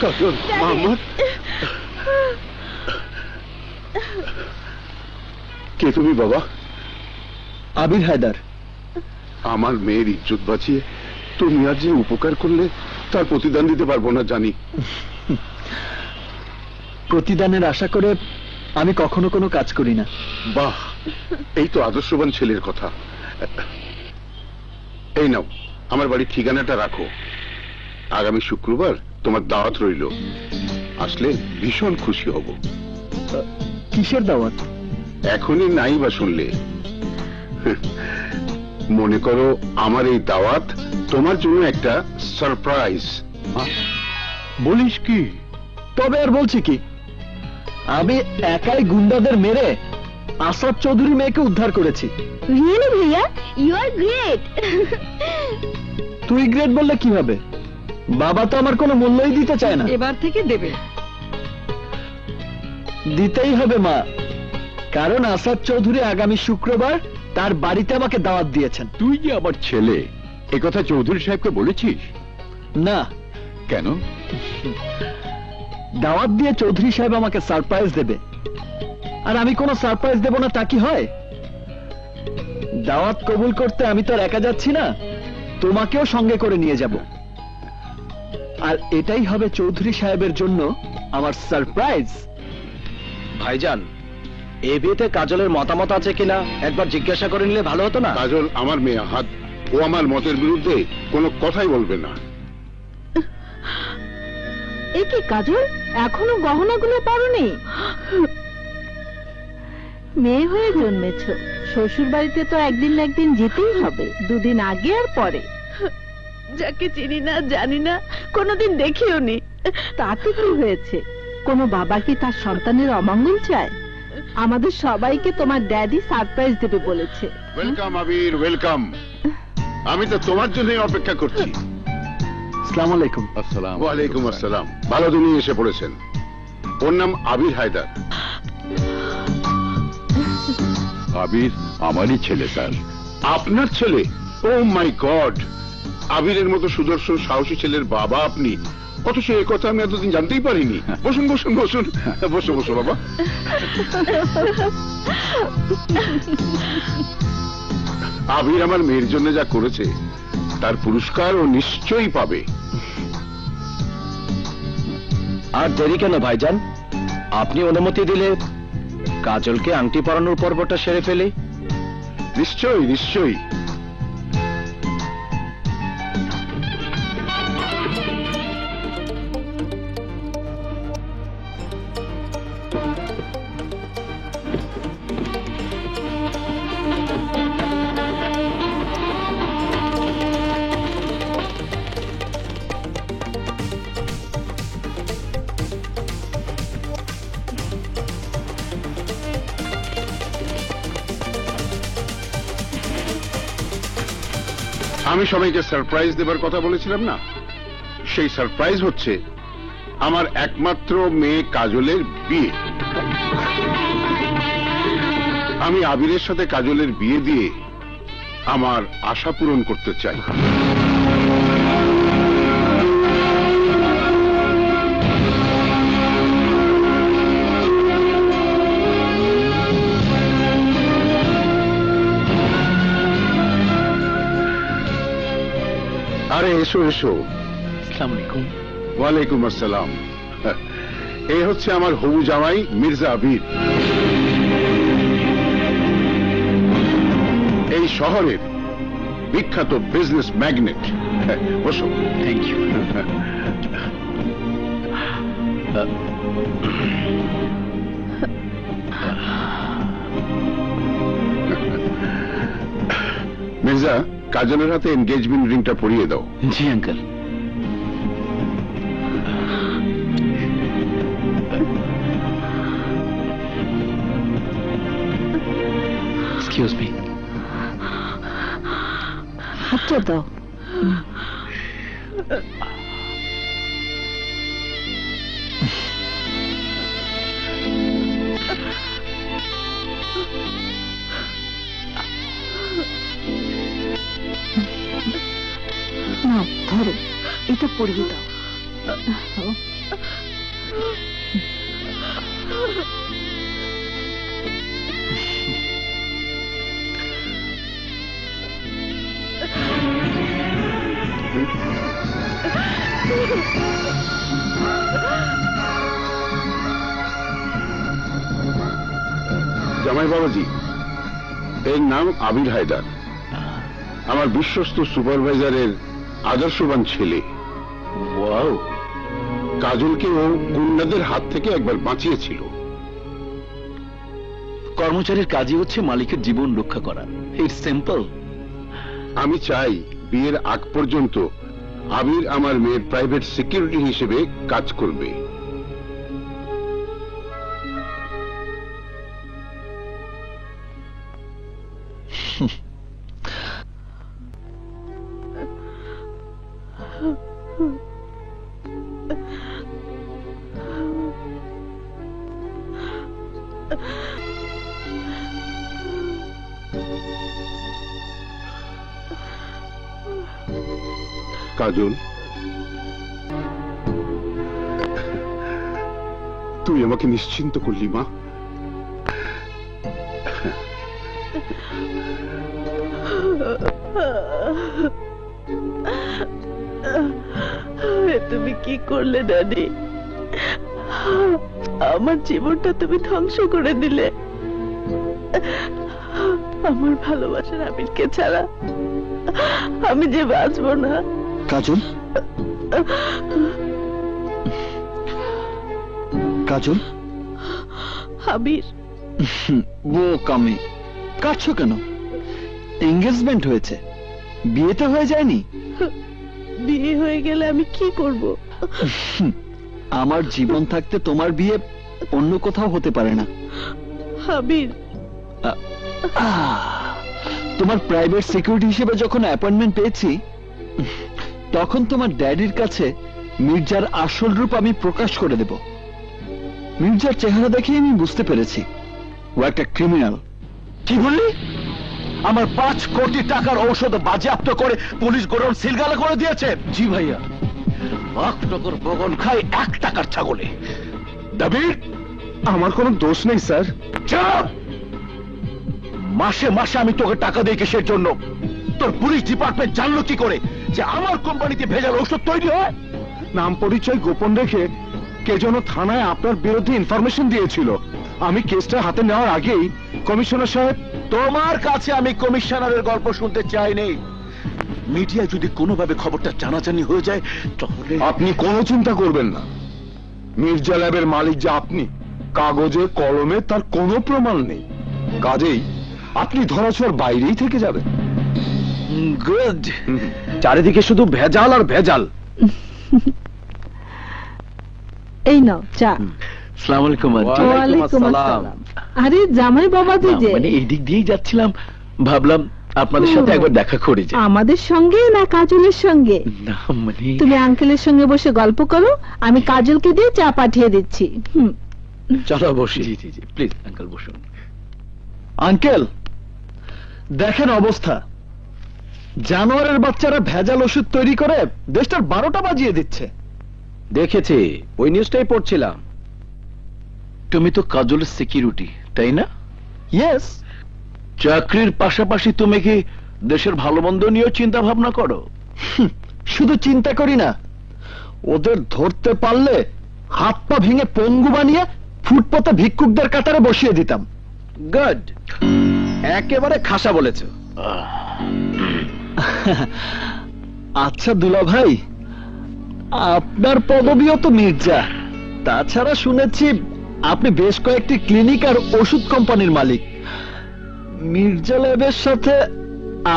কাজল, মোহাম্মদ, কে তুমি বাবা? আবির হায়দার। আমার মেয়ের ইজ্জত বাঁচিয়ে তুমি আজ যে উপকার করলে তার প্রতিদান দিতে পারবো না জানি। প্রতিদানের আশা করে আমি কখনো কোনো কাজ করি না। বাহ, এই তো আদর্শবান ছেলের কথা। এই নাও, আমার বাড়ির ঠিকানাটা রাখো। আগামী শুক্রবার তোমার দাওয়াত রইল। আসলে ভীষণ খুশি হব। কিসের দাওয়াত? এখনই নাই বা শুনলে? মনে করো আমার এই দাওয়াত তোমার জন্য একটা সারপ্রাইজ। বলিস কি? তবে আর বলছি কি, আমি একাই গুন্ডাদের মেরে আসাদ চৌধুরী মেয়েকে উদ্ধার করেছি। রিয়েলি ভাইয়া, ইউ আর গ্রেট। তুই গ্রেট বললে কি হবে? বাবা তো আমার কোনো মূল্যই দিতে চায় না। এবার থেকে দেবে। দিতেই হবে মা, কারণ আসাদ চৌধুরী আগামী শুক্রবার তার বাড়িতে আমাকে দাওয়াত দিয়েছেন। তুই যে আমার ছেলে, একথা চৌধুরী সাহেবকে বলেছিস? না। কেন? দাওয়াত দিয়ে চৌধুরী সাহেব আমাকে সারপ্রাইজ দেবে, আর আমি কোনো সারপ্রাইজ দেব না তা কি হয়? দাওয়াত কবুল করতে আমি তো আর একা যাচ্ছি না, তোমাকেও সঙ্গে করে নিয়ে যাব। আর এটাই হবে চৌধুরী সাহেবের জন্য আমার সারপ্রাইজ। ভাইজান, এই বিয়েতে কাজলের মতামত আছে কিনা একবার জিজ্ঞাসা করে নিলে ভালো হতো না? কাজল আমার মেয়ে হাত, ও আমার মতের বিরুদ্ধে কোনো কথাই বলবে না। এ কি কাজল, এখনো গহনাগুলো পরনি? মেয়ে হয়ে জন্মেছ, শ্বশুর বাড়িতে তো একদিন না একদিন যেতেই হবে, দুদিন আগে আর পরে। যাকে চিনি না, জানি না, কোনোদিন দেখিও নি, তাতে কি হয়েছে? কোনো বাবা কি তার সন্তানের অমঙ্গল চায়? আমাদের সবাইকে তোমার ড্যাডি সারপ্রাইজ দেবে বলেছে। ওয়েলকাম আবির, ওয়েলকাম। আমি তো তোমার জন্যই অপেক্ষা করছি। আসসালামু আলাইকুম। ওয়ালাইকুম আসসালাম। ভালো দিনই এসে পড়েছেন। ওর নাম আবির হায়দার। আবির আমারই ছেলে স্যার। আপনার ছেলে? ও মাই গড, আবিরের মতো সুদর্শন সাহসী ছেলের বাবা আপনি, অথচ এ কথা আমি এতদিন জানতেই পারিনি। বসুন বসুন বসুন, বসো বসো বাবা। আবির আমার মেয়ের জন্য যা করেছে তার পুরস্কার ও নিশ্চয়ই পাবে। আর দেরি কেন ভাইজান, আপনি অনুমতি দিলে কাজলকে আংটি পরানোর পর্বটা সেরে ফেলি। নিশ্চয়ই নিশ্চয়ই। আমি সবাইকে সারপ্রাইজ দেবার কথা বলেছিলাম না, সেই সারপ্রাইজ হচ্ছে আমার একমাত্র মেয়ে কাজলের বিয়ে। আমি আবিরের সাথে কাজলের বিয়ে দিয়ে আমার আশা পূরণ করতে চাই। আরে এসো এসো। আসসালামু আলাইকুম। ওয়ালাইকুম আসসালাম। এই হচ্ছে আমার হবু জামাই মির্জা আবির, এই শহরের বিখ্যাত বিজনেস ম্যাগনেট। বসো। Thank you. মির্জা, কাজলের হাতে এনগেজমেন্ট রিংটা পরিয়ে দাও। জি আঙ্কেল। Excuse me. হাতটা দাও। না, ধরো, এটা পরিয়ে দাও। জামাই বাবাজি, এর নাম আবির হায়দার, আমার বিশ্বস্ত সুপারভাইজারের আদর্শবান ছেলে। ওয়াও। কাজলকে ও গুন্ডাদের হাত থেকে একবার বাঁচিয়েছিল। কর্মচারীর কাজই হচ্ছে মালিকের জীবন রক্ষা করা। It's simple. আমি চাই বিয়ের আগ পর্যন্ত আবির আমার মেয়ের প্রাইভেট সিকিউরিটি হিসেবে কাজ করবে। কাজল, তুই আমাকে নিশ্চিন্ত করলি মা। তুমি কি করলে ড্যাডি? আমার জীবনটা তুমি ধ্বংস করে দিলে। আমার ভালোবাসার আবিরকে ছাড়া আমি যে বাঁচবো না। কাজল, কাজল, আবির, বোকামি, কাঁদছো কেন? এঙ্গেজমেন্ট হয়েছে, বিয়েতে হয়ে যায়নি? বিয়ে হয়ে গেলে আমি কি করব? আমার জীবন থাকতে তোমার বিয়ে অন্য কোথাও হতে পারে না। আবির, তোমার প্রাইভেট সিকিউরিটি হিসেবে যখন অ্যাপয়েন্টমেন্ট পেয়েছি, তখন তোমার ড্যাডির কাছে মির্জার আসল রূপ আমি প্রকাশ করে দেব। মির্জার চেহারা দেখে আমি বুঝতে পেরেছি ও একটা ক্রিমিনাল। কি বললি? আমার 5 কোটি টাকার ঔষধ বাজেয়াপ্ত করে পুলিশ গোডাউন সিলগালা করে দিয়েছে। জি ভাইয়া, বাকনগর বগন খায় 1 টাকার ছাগলে। দাবির, আমার কোনো দোষ নেই স্যার। চুপ! মাসে মাসে আমি তোকে টাকা দিই কিসের জন্য? তোর পুলিশ ডিপার্টমেন্ট জানলো কি করে যে আমার কোম্পানিতে ভেজাল ঔষধ তৈরি হয়? নাম পরিচয় গোপন রেখে কে যেন থানায় আপনার বিরুদ্ধে ইনফরমেশন দিয়েছিল। আমি কেসটা হাতে নেওয়ার আগেই কমিশনার সাহেব। তোমার কাছে আমি কমিশনারের গল্প শুনতে চাইনি। মিডিয়া যদি কোনোভাবে খবরটা জানাজানি হয়ে যায় তাহলে আপনি কোনো চিন্তা করবেন না। মির্জা ল্যাবের মালিক যে আপনি, কাগজে কলমে তার কোনো প্রমাণ নেই, কাজেই আপনি ধরাছোঁয়ার বাইরেই থেকে যাবেন। গুড। চারিদিকে শুধু ভেজাল আর ভেজাল। এই নাও চা। আসসালামু আলাইকুম আন্টি। ওয়ালাইকুম আসসালাম। আরে জামাই বাবাজি যে। মানে এই দিক দিয়েই যাচ্ছিলাম, ভাবলাম আপনাদের সাথে একবার দেখা করে যাই। আমাদের সঙ্গে না কাজলের সঙ্গে? না মানে তুমি আঙ্কেলের সঙ্গে বসে গল্প করো, আমি কাজলকে দিয়ে চা পাঠিয়ে দিচ্ছি। চলো বসি। জি জি জি, প্লিজ আঙ্কেল বসুন। আঙ্কেল, দেখেন অবস্থা। জানোয়ারের বাচ্চারা ভেজাল ওষুধ তৈরি করে দেশটার 12টা বাজিয়ে দিচ্ছে। দেখেছি, ওই নিউজটাই পড়ছিলাম। তুমি তো কাজলের সিকিউরিটি, তাই না? ইয়েস। চাকরির পাশাপাশি তুমি কি দেশের ভালো মন্দ নিয়েও চিন্তা ভাবনা করো? শুধু চিন্তা করি না, ওদের ধরতে পারলে হাত পা ভেঙে পঙ্গু বানিয়ে ফুটপথে ভিক্ষুকদের কাতারে বসিয়ে দিতাম। গুড, একেবারে খাসা বলেছ। আচ্ছা দুলা ভাই, আপনার পদবিও তো মির্জা, তাছাড়া শুনেছি আপনি বেশ কয়েকটি ক্লিনিক আর ওষুধ কোম্পানির মালিক। মির্জা ল্যাবের সাথে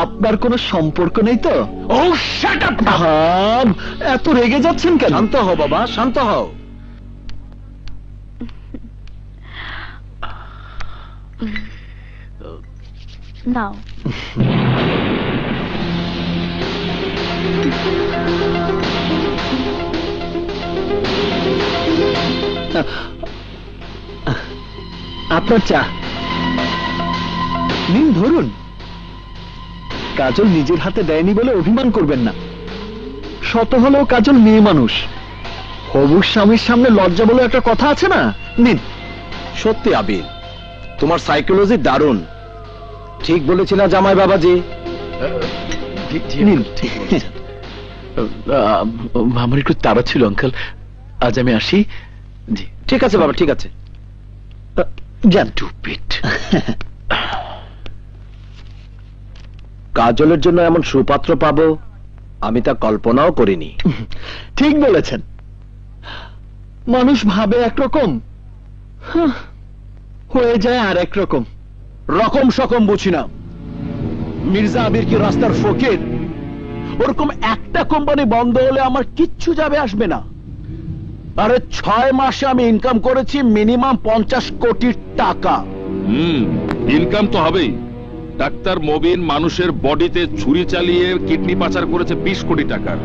আপনার কোনো সম্পর্ক নেই তো? ও শাট আপ! ভাব, এত রেগে যাচ্ছেন কেন? শান্ত হও বাবা, শান্ত হও। নাও। আপনার চা নিন, ধরুন। কাজল নিজের হাতে দেয়নি বলে অভিমান করবেন না। শত হলেও কাজল মেয়ে মানুষ, হবু স্বামীর সামনে লজ্জা বলে একটা কথা আছে না। নিন। সত্যি আবির, তোমার সাইকোলজি দারুণ। ঠিক বলেছি না জামাই বাবাজি? নিন। আমার একটু তাড়া ছিল আঙ্কেল, আজ আমি আসি। জি ঠিক আছে বাবা, ঠিক আছে। যান। টুপিট। কাজলের জন্য এমন সুপাত্র পাবো আমি তা কল্পনাও করিনি। ঠিক বলেছেন। মানুষ ভাবে একরকম, হয়ে যায় আর একরকম। রকম সকম বুঝি না। মির্জা আবির কি রাস্তার ফকির? ওরকম একটা কোম্পানি বন্ধ হলে আমার কিচ্ছু যাবে আসবে না। আরে 6 মাসে আমি ইনকাম করেছি মিনিমাম 50 কোটি টাকা। ইনকাম তো হবেই। ডাক্তার মবিন মানুষের বডিতে ছুরি চালিয়ে কিডনি পাচার করেছে 20 কোটি টাকার,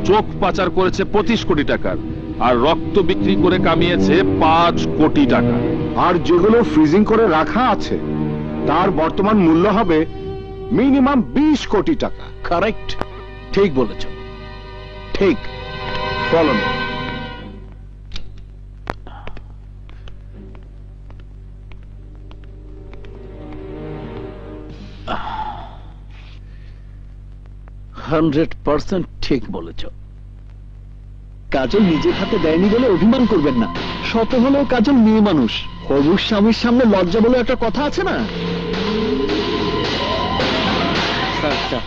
চোখ পাচার করেছে 25 কোটি টাকার, আর রক্ত বিক্রি করে কামিয়েছে 5 কোটি টাকা। আর যেগুলো ফ্রিজিং করে রাখা আছে তার বর্তমান মূল্য হবে মিনিমাম 20 কোটি টাকা। কারেক্ট, ঠিক বলেছ, ঠিক। Follow me. হান্ড্রেড পার্সেন্ট ঠিক বলেছ। কাজল নিজের হাতে দেয়নি বলে অভিমান করবেন না। শত হলেও কাজল মেয়ে মানুষ, হবু স্বামীর সামনে লজ্জা বলে একটা কথা আছে না। আচ্ছা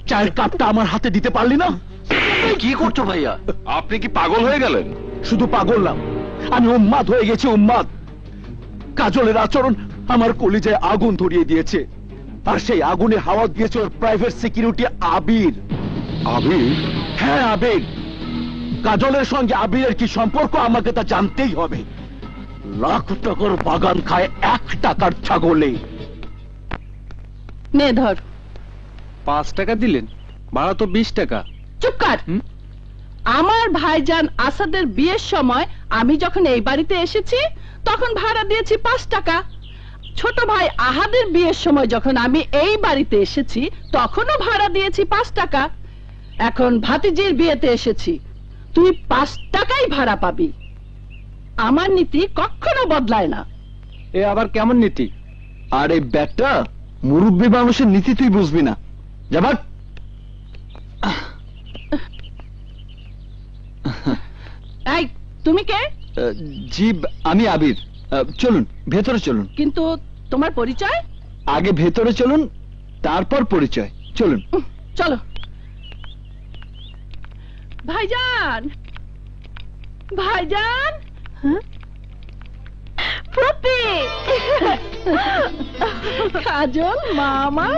চায়ের কাপটা আমার হাতে দিতে পারলি না? কি করছো ভাইয়া? আপনি কি পাগল হয়ে গেলেন? শুধু পাগল না, আমি উন্মাদ হয়ে গেছি, উন্মাদ। কাজলের আচরণ আমার কলিজায় আগুন ধরিয়ে দিয়েছে, আর সেই আগুনে হাওয়া দিয়েছে ওর প্রাইভেট সিকিউরিটি আবির। আবির? হ্যাঁ আবির। কাজলের সঙ্গে আবিরের কি সম্পর্ক আমাকে তা জানতেই হবে। লাখ টাকার বাগান খায় 1 টাকার ছাগলে। নে ধর। 5 টাকা দিলেন, ভাড়া তো 20 টাকা। চুপ কর। আমার ভাইজান আসাদের বিয়ের সময় আমি যখন এই বাড়িতে এসেছি তখন ভাড়া দিয়েছি 5 টাকা। ছোট ভাই আহাদের বিয়ের সময় যখন আমি এই বাড়িতে এসেছি তখনও ভাড়া দিয়েছি 5 টাকা। এখন ভাতিজির বিয়েতে এসেছি, তুই 5 টাকাই ভাড়া পাবি। আমার নীতি কখনো বদলায় না। এ আবার কেমন নীতি? আরে বেটা, মুরব্বী মানুষের নীতি তুই বুঝবি না। যাবার এই তুমি কে? জি আমি আবির। চলুন ভেতরে চলুন। কিন্তু তোমার পরিচয়? আগে ভেতরে চলুন, তারপর পরিচয়। চলুন। চলো। ভাইজান, ভাইজান, প্রতি কাজল মামা,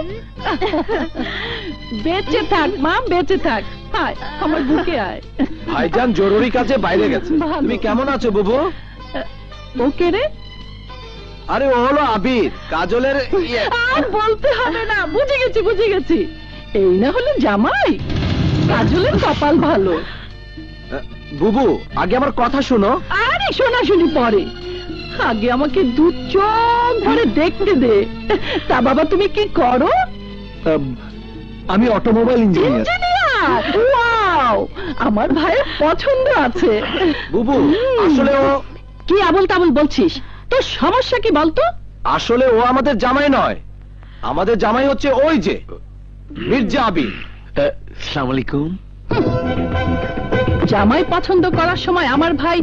বেঁচে থাক মা, বেঁচে থাক। আয় আমার বুকে আয়। ভাইজান জরুরি কাজে বাইরে গেছে। তুমি কেমন আছো বুবু? ওকে রে। আরে ও হলো আবির, কাজলের। আর বলতে হবে না, বুঝে গেছি বুঝে গেছি। এই না হলে জামাই। কাজলের কপাল ভালো। বুবু আগে আমার কথা শোনো। আরে শোনাশুনি পরে, আগে আমাকে দু চোখ ধরে দেখতে দে। তা বাবা তুমি কি করো? আমি অটোমোবাইল ইঞ্জিনিয়ার। ইঞ্জিনিয়ার? ওয়াও, আমার ভাইয়ের পছন্দ আছে। বুবু আসলে ও কি আবল তাবল বলছিস? তোর সমস্যা কি বলতো? আসলে ও আমাদের জামাই নয়, আমাদের জামাই হচ্ছে ওই যে মির্জা আবির। আসসালামু আলাইকুম। জামাই পছন্দ করার সময় আমার ভাই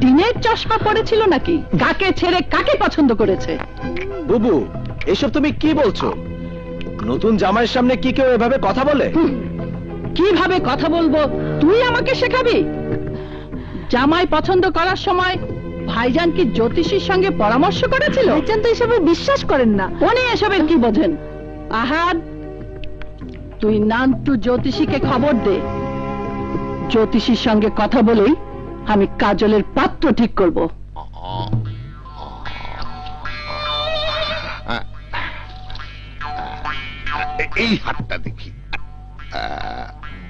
দিনের চশমা পড়েছিল নাকি? কাকে ছেড়ে কাকে পছন্দ করেছে? বুবু এসব তুমি কি বলছো? নতুন জামাইয়ের সামনে কি কেউ এভাবে কথা বলে? কিভাবে কথা বলবো তুই আমাকে শেখাবি? জামাই পছন্দ করার সময় ভাইজান কি জ্যোতিষীর সঙ্গে পরামর্শ করেছিল? ভাইজান তো এসবে বিশ্বাস করেন না। উনি এসবের কি বোঝেন? আহাদ, তুই নান্তু জ্যোতিষীকে খবর দে। জ্যোতিষীর সঙ্গে কথা বলেই আমি কাজলের পাত্র ঠিক করব। এই হাতটা দেখি।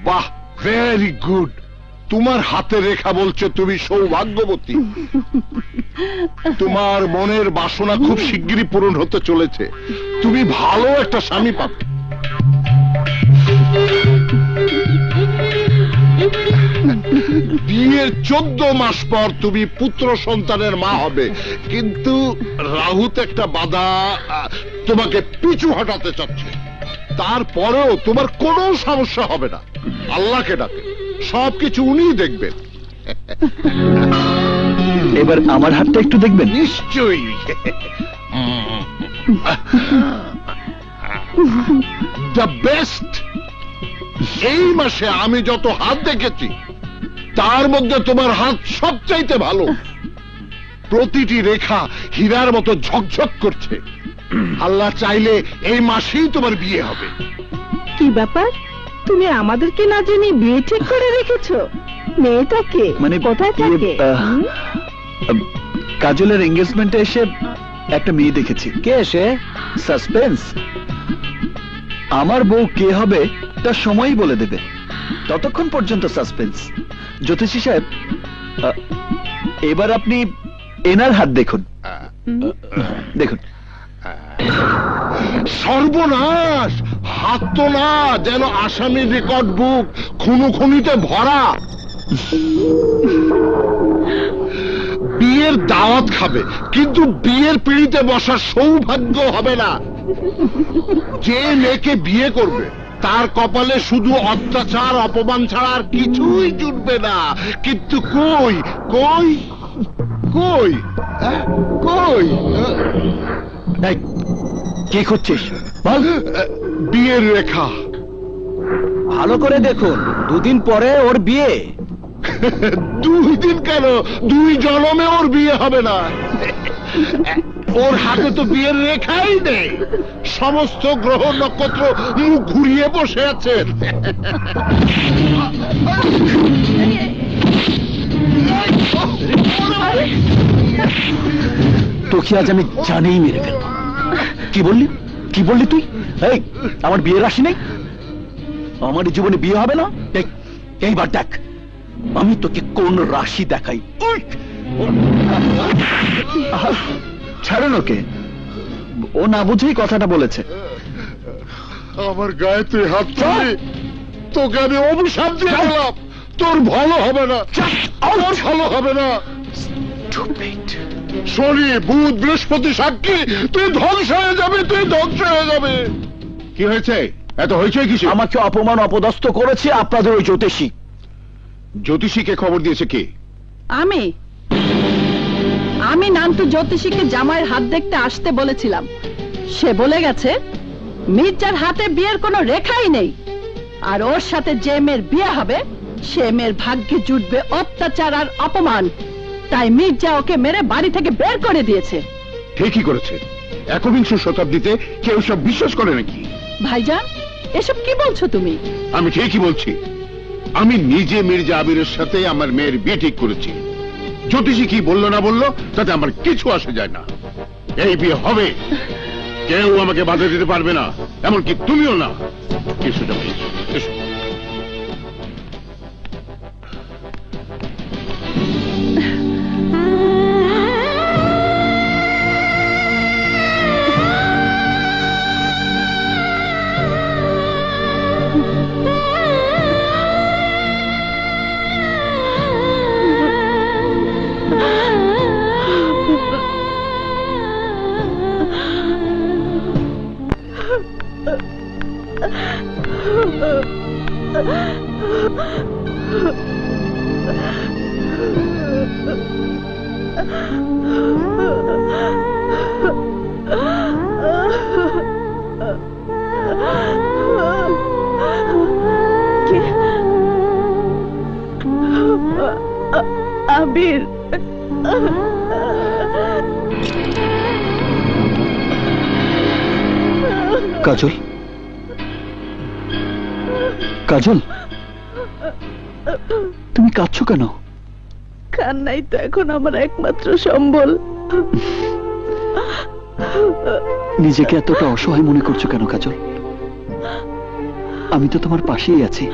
বাহ, ভেরি গুড। তোমার হাতে রেখা বলছে তুমি সৌভাগ্যবতী। তোমার মনের বাসনা খুব শিগগিরই পূরণ হতে চলেছে। তুমি ভালো একটা স্বামী পাবে। বিয়ের 14 মাস পর তুমি পুত্র সন্তানের মা হবে, কিন্তু রাহুত একটা বাধা তোমাকে পিছু হটাতে চাচ্ছে। তারপরেও তোমার কোনো সমস্যা হবে না। আল্লাহকে ডাকে, সবকিছু উনিই দেখবেন। এবার আমার হাতটা একটু দেখবেন? নিশ্চয়ই। The best. এই মাসে আমি যত হাত দেখেছি তার মধ্যে তোমার হাত সবচাইতে ভালো। প্রতিটি রেখা হীরার মতো ঝকঝক করছে। আল্লাহ চাইলে এই মাসেই তোমার বিয়ে হবে। কি ব্যাপার, তুমি আমাদেরকে না জানি বিয়ে ঠিক করে রেখেছো? মেয়েটাকে মানে কোথায় থাকে? কাজলের এঙ্গেজমেন্টে এসে একটা মেয়ে দেখেছি। কে সে? সাসপেন্স। আমার বউ কে হবে তা সময়ই বলে দেবে, ততক্ষণ পর্যন্ত সাসপেন্স। জ্যোতিষী সাহেব, এবার আপনি এনার হাত দেখুন। দেখুন। সর্বনাশ! হাত তো না, যেন আসামির রেকর্ড বুক খুনোখুনিতে ভরা। বিয়ে বিয়ের দাওয়াত খাবে, কিন্তু বিয়ের পিঁড়িতে বসার সৌভাগ্য হবে না। যে মেয়েকে বিয়ে করবে তার কপালে শুধু অত্যাচার অপমান ছাড়া আর কিছুই জুটবে না। কিন্তু কই কই কই কই কি খুঁজছিস বল? বিয়ের রেখা। ভালো করে দেখুন, 2 দিন পরে ওর বিয়ে। 2 দিন কেন, 2 জন্মে ওর বিয়ে হবে না। ওর হাতে তো বিয়ের রেখাই নেই। সমস্ত গ্রহ নক্ষত্র মুখ ঘুরিয়ে বসে আছেন। তোকে আজ আমি জানেই মেরে ফেলবো। কি বললি, কি বললি তুই? এই, আমার বিয়ে রাশি নেই, আমার জীবনে বিয়ে হবে না। এইবার দেখ আমি তোকে কোন রাশি দেখাই। ছাড়ুন ওকে, ও না বুঝেই কথাটা বলেছে। আমার গায়ে তুই হাত তুললি, তোকে আমি অভিশাপ দিয়ে গেলাম। তোর ভালো হবে না, তোর ভালো হবে না। শনি বুধ বৃহস্পতি সাক্ষী, তুই ধ্বংস হয়ে যাবে, তুই ধ্বংস হয়ে যাবে। কি হয়েছে? এত হয়েছে কিছু? আমাকে অপমান অপদস্থ করেছে আপনাদের ওই জ্যোতিষী। জ্যোতিষীকে খবর দিয়েছে কে? আমি নান্তু জ্যোতিষীকে জামাইয়ের হাত দেখতে আসতে বলেছিলাম। সে বলে গেছে মির্জার হাতে বিয়ের কোনো রেখাই নেই, আর ওর সাথে যে মেয়ের বিয়ে হবে সে মেয়ের ভাগ্যে জুটবে অত্যাচার আর অপমান। তাই মির্জা ওকে মেরে বাড়ি থেকে বের করে দিয়েছে। ঠিকই করেছে। 21শ শতাব্দীতে কেউ সব বিশ্বাস করে নাকি? ভাইজান, এসব কি বলছো তুমি? আমি ঠিকই বলছি। আমি নিজে মির্জা আবিরের সাথে আমার মেয়ের বিয়ে ঠিক করেছি। জ্যোতিষী কি বললো না বললো তাতে আমার কিছু আসে যায় না। এই বিয়ে হবে, কেউ আমাকে বাধা দিতে পারবে না, এমনকি তুমিও না। এসো যাবে, এসো। আবির, কাজল, কাজল, তুমি কাঁদছো কেন? কান্নাই তো এখন আমার একমাত্র সম্বল। নিজেকে এতটা অসহায় মনে করছো কেন কাজল? আমি তো তোমার পাশেই আছি।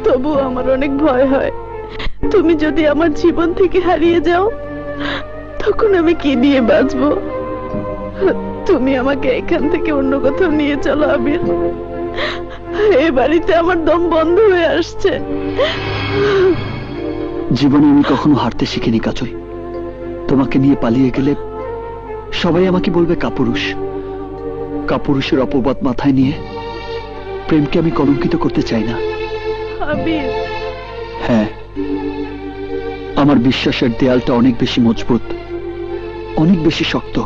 তবু আমার অনেক ভয় হয়, তুমি যদি আমার জীবন থেকে হারিয়ে যাও তখন আমি কি নিয়ে বাঁচবো? তুমি আমাকে এখান থেকে অন্য কোথাও নিয়ে চলো আবির। এই বাড়িতে আমার দম বন্ধ হয়ে আসছে। জীবনে আমি কখনো হারতে শিখিনি কাজল। তোমাকে নিয়ে পালিয়ে গেলে সবাই আমাকে বলবে কাপুরুষ। কাপুরুষের অপবাদ মাথায় নিয়ে প্রেমকে আমি কলঙ্কিত করতে চাই না। আবির, হ্যাঁ, আমার বিশ্বাসের দেয়ালটা অনেক বেশি মজবুত, অনেক বেশি শক্ত।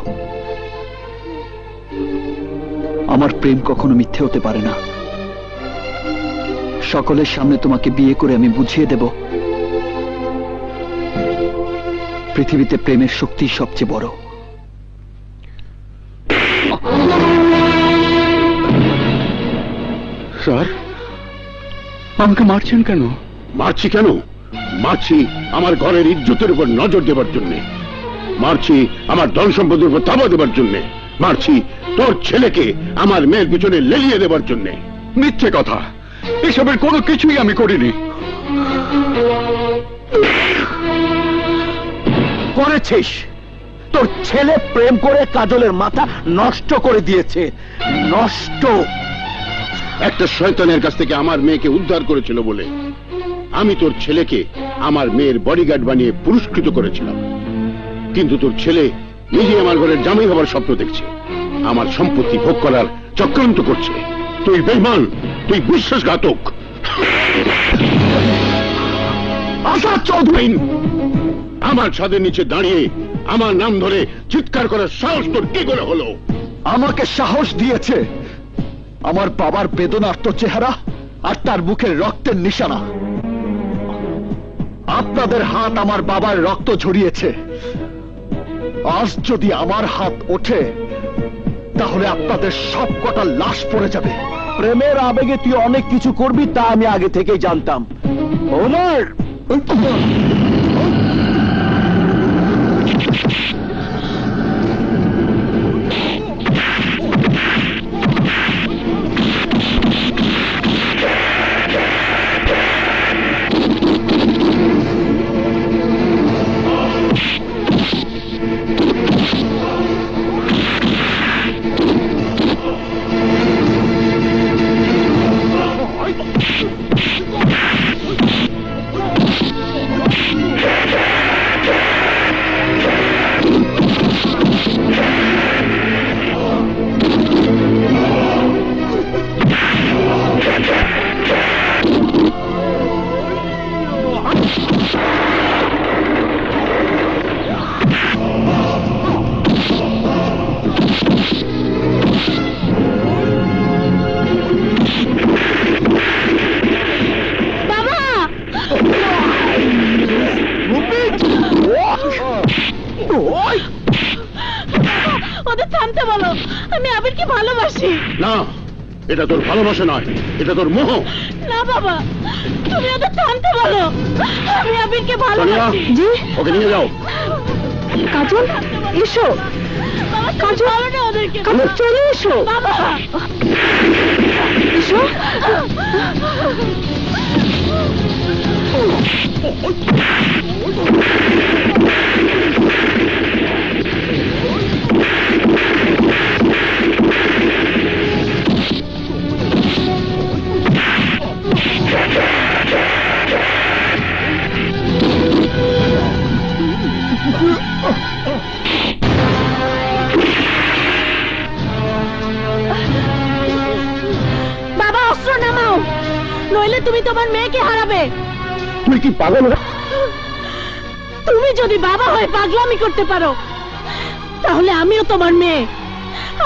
আমার প্রেম কখনো মিথ্যে হতে পারে না। সকলের সামনে তোমাকে বিয়ে করে আমি বুঝিয়ে দেব পৃথিবীতে প্রেমের শক্তি সবচেয়ে বড়। স্যার, আমাকে মারছেন কেন? মারছি কেন? মারছি আমার ঘরের ইজ্জতের উপর নজর দেবার জন্যে, মারছি আমার ধন সম্পদের উপর তাবা দেবার জন্যে, মারছি তোর ছেলেকে আমার মেয়ের পিছনে লেলিয়ে দেবার জন্যে। মিথ্যে কথা, এসবের কোনো কিছুই আমি করিনি। করেছিস। তোর ছেলে প্রেম করে কাজলের মাথা নষ্ট করে দিয়েছে। নষ্ট। একটা শয়তানের কাছ থেকে আমার মেয়েকে উদ্ধার করেছিল বলে আমি তোর ছেলেকে আমার মেয়ের বডিগার্ড বানিয়ে পুরস্কৃত করেছিলাম। কিন্তু তোর ছেলে নিজে আমার ঘরের জামাই হবার স্বপ্ন দেখছে, আমার সম্পত্তি ভোগ করার চক্রান্ত করছে। তুই বেঈমান, তুই বিশ্বাসঘাতক। আসাদ চৌধুরী, আমার ছাদের নিচে দাঁড়িয়ে আমার নাম ধরে চিৎকার করার সাহস তোর কি করে হলো? আমাকে সাহস দিয়েছে আমার বাবার বেদনার্ত চেহারা আর তার মুখের রক্তের নিশানা। আপনাদের হাত আমার বাবার রক্ত ঝরিয়েছে। আজ যদি আমার হাত ওঠে তাহলে আপনাদের সব কটা লাশ পড়ে যাবে। প্রেমের আবেগে তুই অনেক কিছু করবি তা আমি আগে থেকেই জানতাম। ওমর, ওদের থামতে বলো, আমি আবিরকে ভালোবাসি। না, এটা তোর ভালোবাসা নয়, এটা তোর মোহ। না বাবা, তুমি ওদের থামতে বলো, আমি আবিরকে ভালোবাসি। জি, ওকে নিয়ে যাও। কাজল এসো। কাজল, ওদেরকে চলে এসো বাবা, এসো। বাবা অস্ত্র নামাও, নইলে তুমি তোমার মেয়েকে হারাবে। তুই কি পাগল? তুমি যদি বাবা হয়ে পাগলামি করতে পারো তাহলে আমিও তোমার মেয়ে,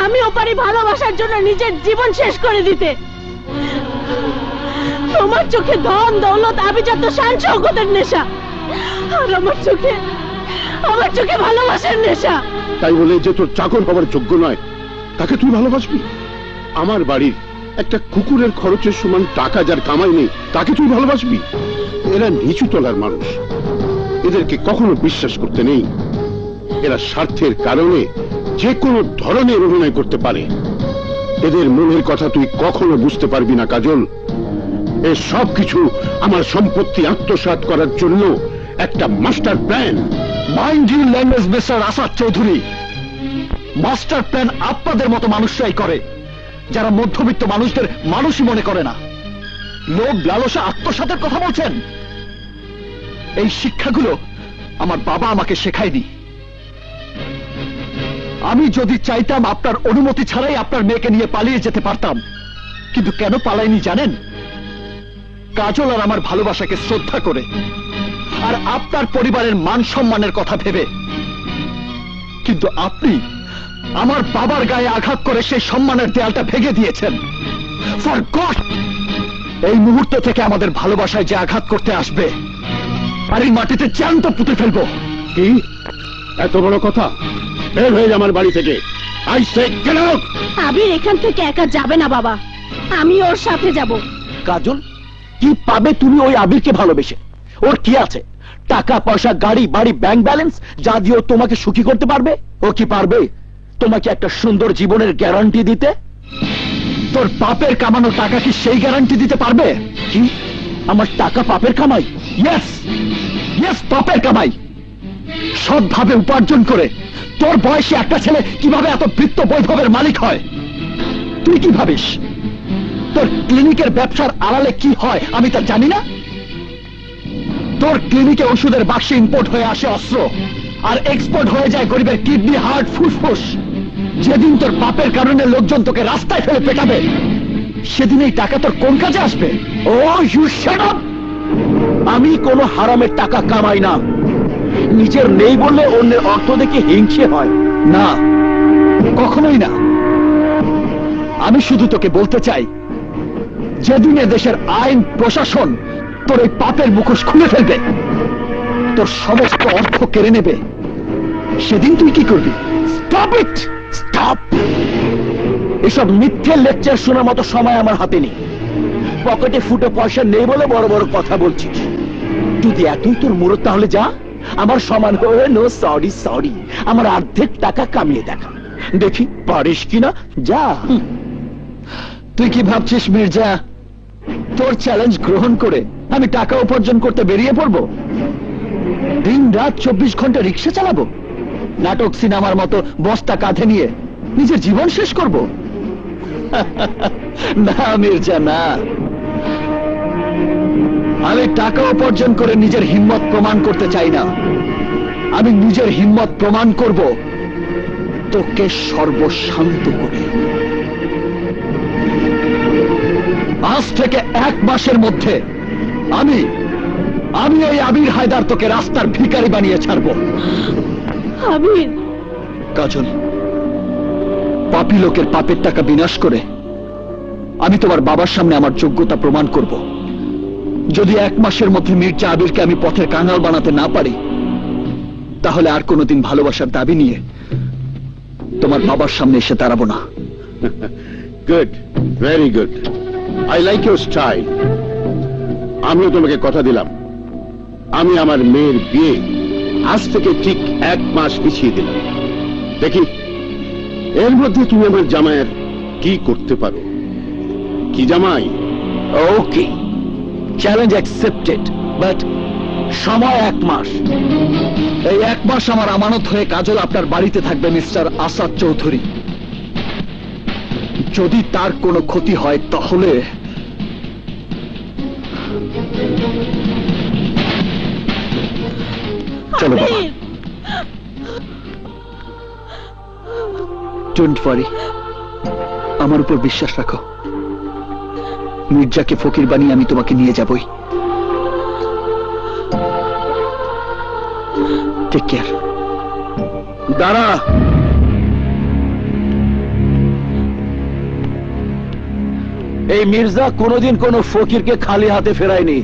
আমিও পারি ভালোবাসার জন্য নিজের জীবন শেষ করে দিতে। তোমার চোখে ধন দৌলত আভিজাত্য শান শৌকতের নেশা, আর আমার চোখে ভালোবাসার নেশা। তাই বলে যে তোর চাকর হবার যোগ্য নয় তাকে তুই ভালোবাসবি? আমার বাড়ির একটা কুকুরের খরচের সমান টাকা যার কামাই নেই তাকে তুই ভালোবাসবি? এরা নিচু তলার মানুষ, এদেরকে কখনো বিশ্বাস করতে নেই। এরা স্বার্থের কারণে যে কোনো ধরনের অভিনয় করতে পারে। এদের মনের কথা তুই কখনো বুঝতে পারবি না কাজল। এ সব কিছু আমার সম্পত্তি আত্মসাৎ করার জন্য একটা master plan. Mind your language mister Asad Chowdhury. Master plan আপনাদের মতো মানুষরাই করে, যারা মধ্যবিত্ত মানুষদের মানুষই মনে করে না। লোভ লালসা আত্মসাতের কথা বলছেন? এই শিক্ষাগুলো আমার বাবা আমাকে শেখায়নি। আমি যদি চাইতাম আপনার অনুমতি ছাড়াই আপনার মেয়েকে নিয়ে পালিয়ে যেতে পারতাম, কিন্তু কেন পালাইনি জানেন? কাজল আর আমার ভালোবাসাকে শ্রদ্ধা করে, আর আপনার পরিবারের মান সম্মানের কথা ভেবে। কিন্তু আপনি আমার বাবার গায়ে আঘাত করে সেই সম্মানের দেয়ালটা ভেঙে দিয়েছেন। ফর গড, এই মুহূর্ত থেকে আমাদের ভালোবাসায় যে আঘাত করতে আসবে আর এই মাটিতে জ্যান্ত পুঁতে ফেলবো। কি এত বড় কথা? বের হয়ে আমার বাড়ি থেকে। I say get out. Abir এখান থেকে একা যাবে না বাবা, আমি ওর সাথে যাব। কাজল, কি পাবে তুমি ওই আবিরকে ভালোবেসে? ওর কি আছে? টাকা পয়সা, গাড়ি বাড়ি, ব্যাংক ব্যালেন্স যা দিয়ে তোমাকে সুখী করতে পারবে? ও কি পারবে তোমাকে একটা সুন্দর জীবনের গ্যারান্টি দিতে? তোর পাপের কামানো টাকা কি সেই গ্যারান্টি দিতে পারবে? কি আমার টাকা পাপের কামাই? ইয়েস ইয়েস, পাপের কামাই। সৎভাবে উপার্জন করে তোর বয়সে একটা ছেলে কিভাবে এত বৃত্ত বৈভবের মালিক হয় তুই কি ভাবিস? তোর ক্লিনিকের ব্যবসার আড়ালে কি হয় আমি তা জানি না? তোর ক্লিনিকে ওষুধের বাক্সে ইম্পোর্ট হয়ে আসে অস্ত্র, আর এক্সপোর্ট হয়ে যায় গরিবের কিডনি, হার্ট, ফুসফুস। যেদিন তোর পাপের কারণে লোকজন তোকে রাস্তায় ফেলে পেটাবে, সেদিন এই টাকা তোর কোন কাজে আসবে? ও ইউ শাট আপ! আমি কোনো হারামের টাকা কামাই না। নিজের নেই বললে অন্যের অর্থ দেখে হিংসে হয় না, কখনোই না। আমি শুধু তোকে বলতে চাই, যেদিন দেশের আইন প্রশাসন তোর এই পাপের মুখোশ খুলে ফেলবে, তোর সমস্ত অর্থ কেড়ে নেবে, সেদিন তুই কি করবি? Stop it! স্টপ! এসব মিথ্যে লেকচার শোনার মতো সময় আমার হাতে নেই। পকেটে ফুটে পয়সা নেই বলে বড় বড় কথা বলছিস। যদি এতই তোর মুরত, তাহলে যা, আমার সমান হয়ে নো সরি সরি, আমার অর্ধেক টাকা কামিয়ে দেখা, দেখি পারিস কিনা। যা। তুই কি ভাবছিস মির্জা, তোর চ্যালেঞ্জ গ্রহণ করে আমি টাকা উপার্জন করতে বেরিয়ে পড়বো? দিন রাত 24 ঘন্টা রিক্সা চালাবো? নাটক সিনেমার মতো বস্তা কাঁধে নিয়ে নিজের জীবন শেষ করব? না মির্জা, না। আমি টাকা উপার্জন করে নিজের হিম্মত প্রমাণ করতে চাই না। আমি নিজের হিম্মত প্রমাণ করব তোকে সর্বশান্ত করে। আজ থেকে 1 মাসের মধ্যে আমি এই আবির হায়দার তোকে রাস্তার ভিখারি বানিয়ে ছাড়বো। আবির, কাজল, পাপী লোকের পাপের টাকা বিনাশ করে আমি তোমার বাবার সামনে আমার যোগ্যতা প্রমাণ করব। যদি 1 মাসের মধ্যে মির্জা আবিরকে আমি পথের কাঙাল বানাতে না পারি, তাহলে আর কোনোদিন ভালোবাসার দাবি নিয়ে তোমার বাবার সামনে এসে দাঁড়াবো না। Good, very good, I like your style. আমিও তোমাকে কথা দিলাম, আমি আমার মেয়ের বিয়ে আজ থেকে ঠিক 1 মাস পিছিয়ে দিলাম। দেখি এর মধ্যে তুমি আমার জামাইয়ের কি করতে পারো। কি জামাই? ওকে, চ্যালেঞ্জ অ্যাকসেপ্টেড, বাট সময় 1 মাস। এই 1 মাস আমার আমানত হয়ে কাজল আপনার বাড়িতে থাকবে মিস্টার আসাদ চৌধুরী। যদি তার কোনো ক্ষতি হয় তাহলে চলো বাবা। ডোন্ট ওয়ারি, আমার উপর বিশ্বাস রাখো। মির্জাকে ফকির বানিয়ে আমি তোমাকে নিয়ে যাবই। Take care. দাঁড়া, এই মির্জা কোনোদিন কোনো ফকিরকে খালি হাতে ফেরায়নি,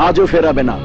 আজও ফেরাবে না।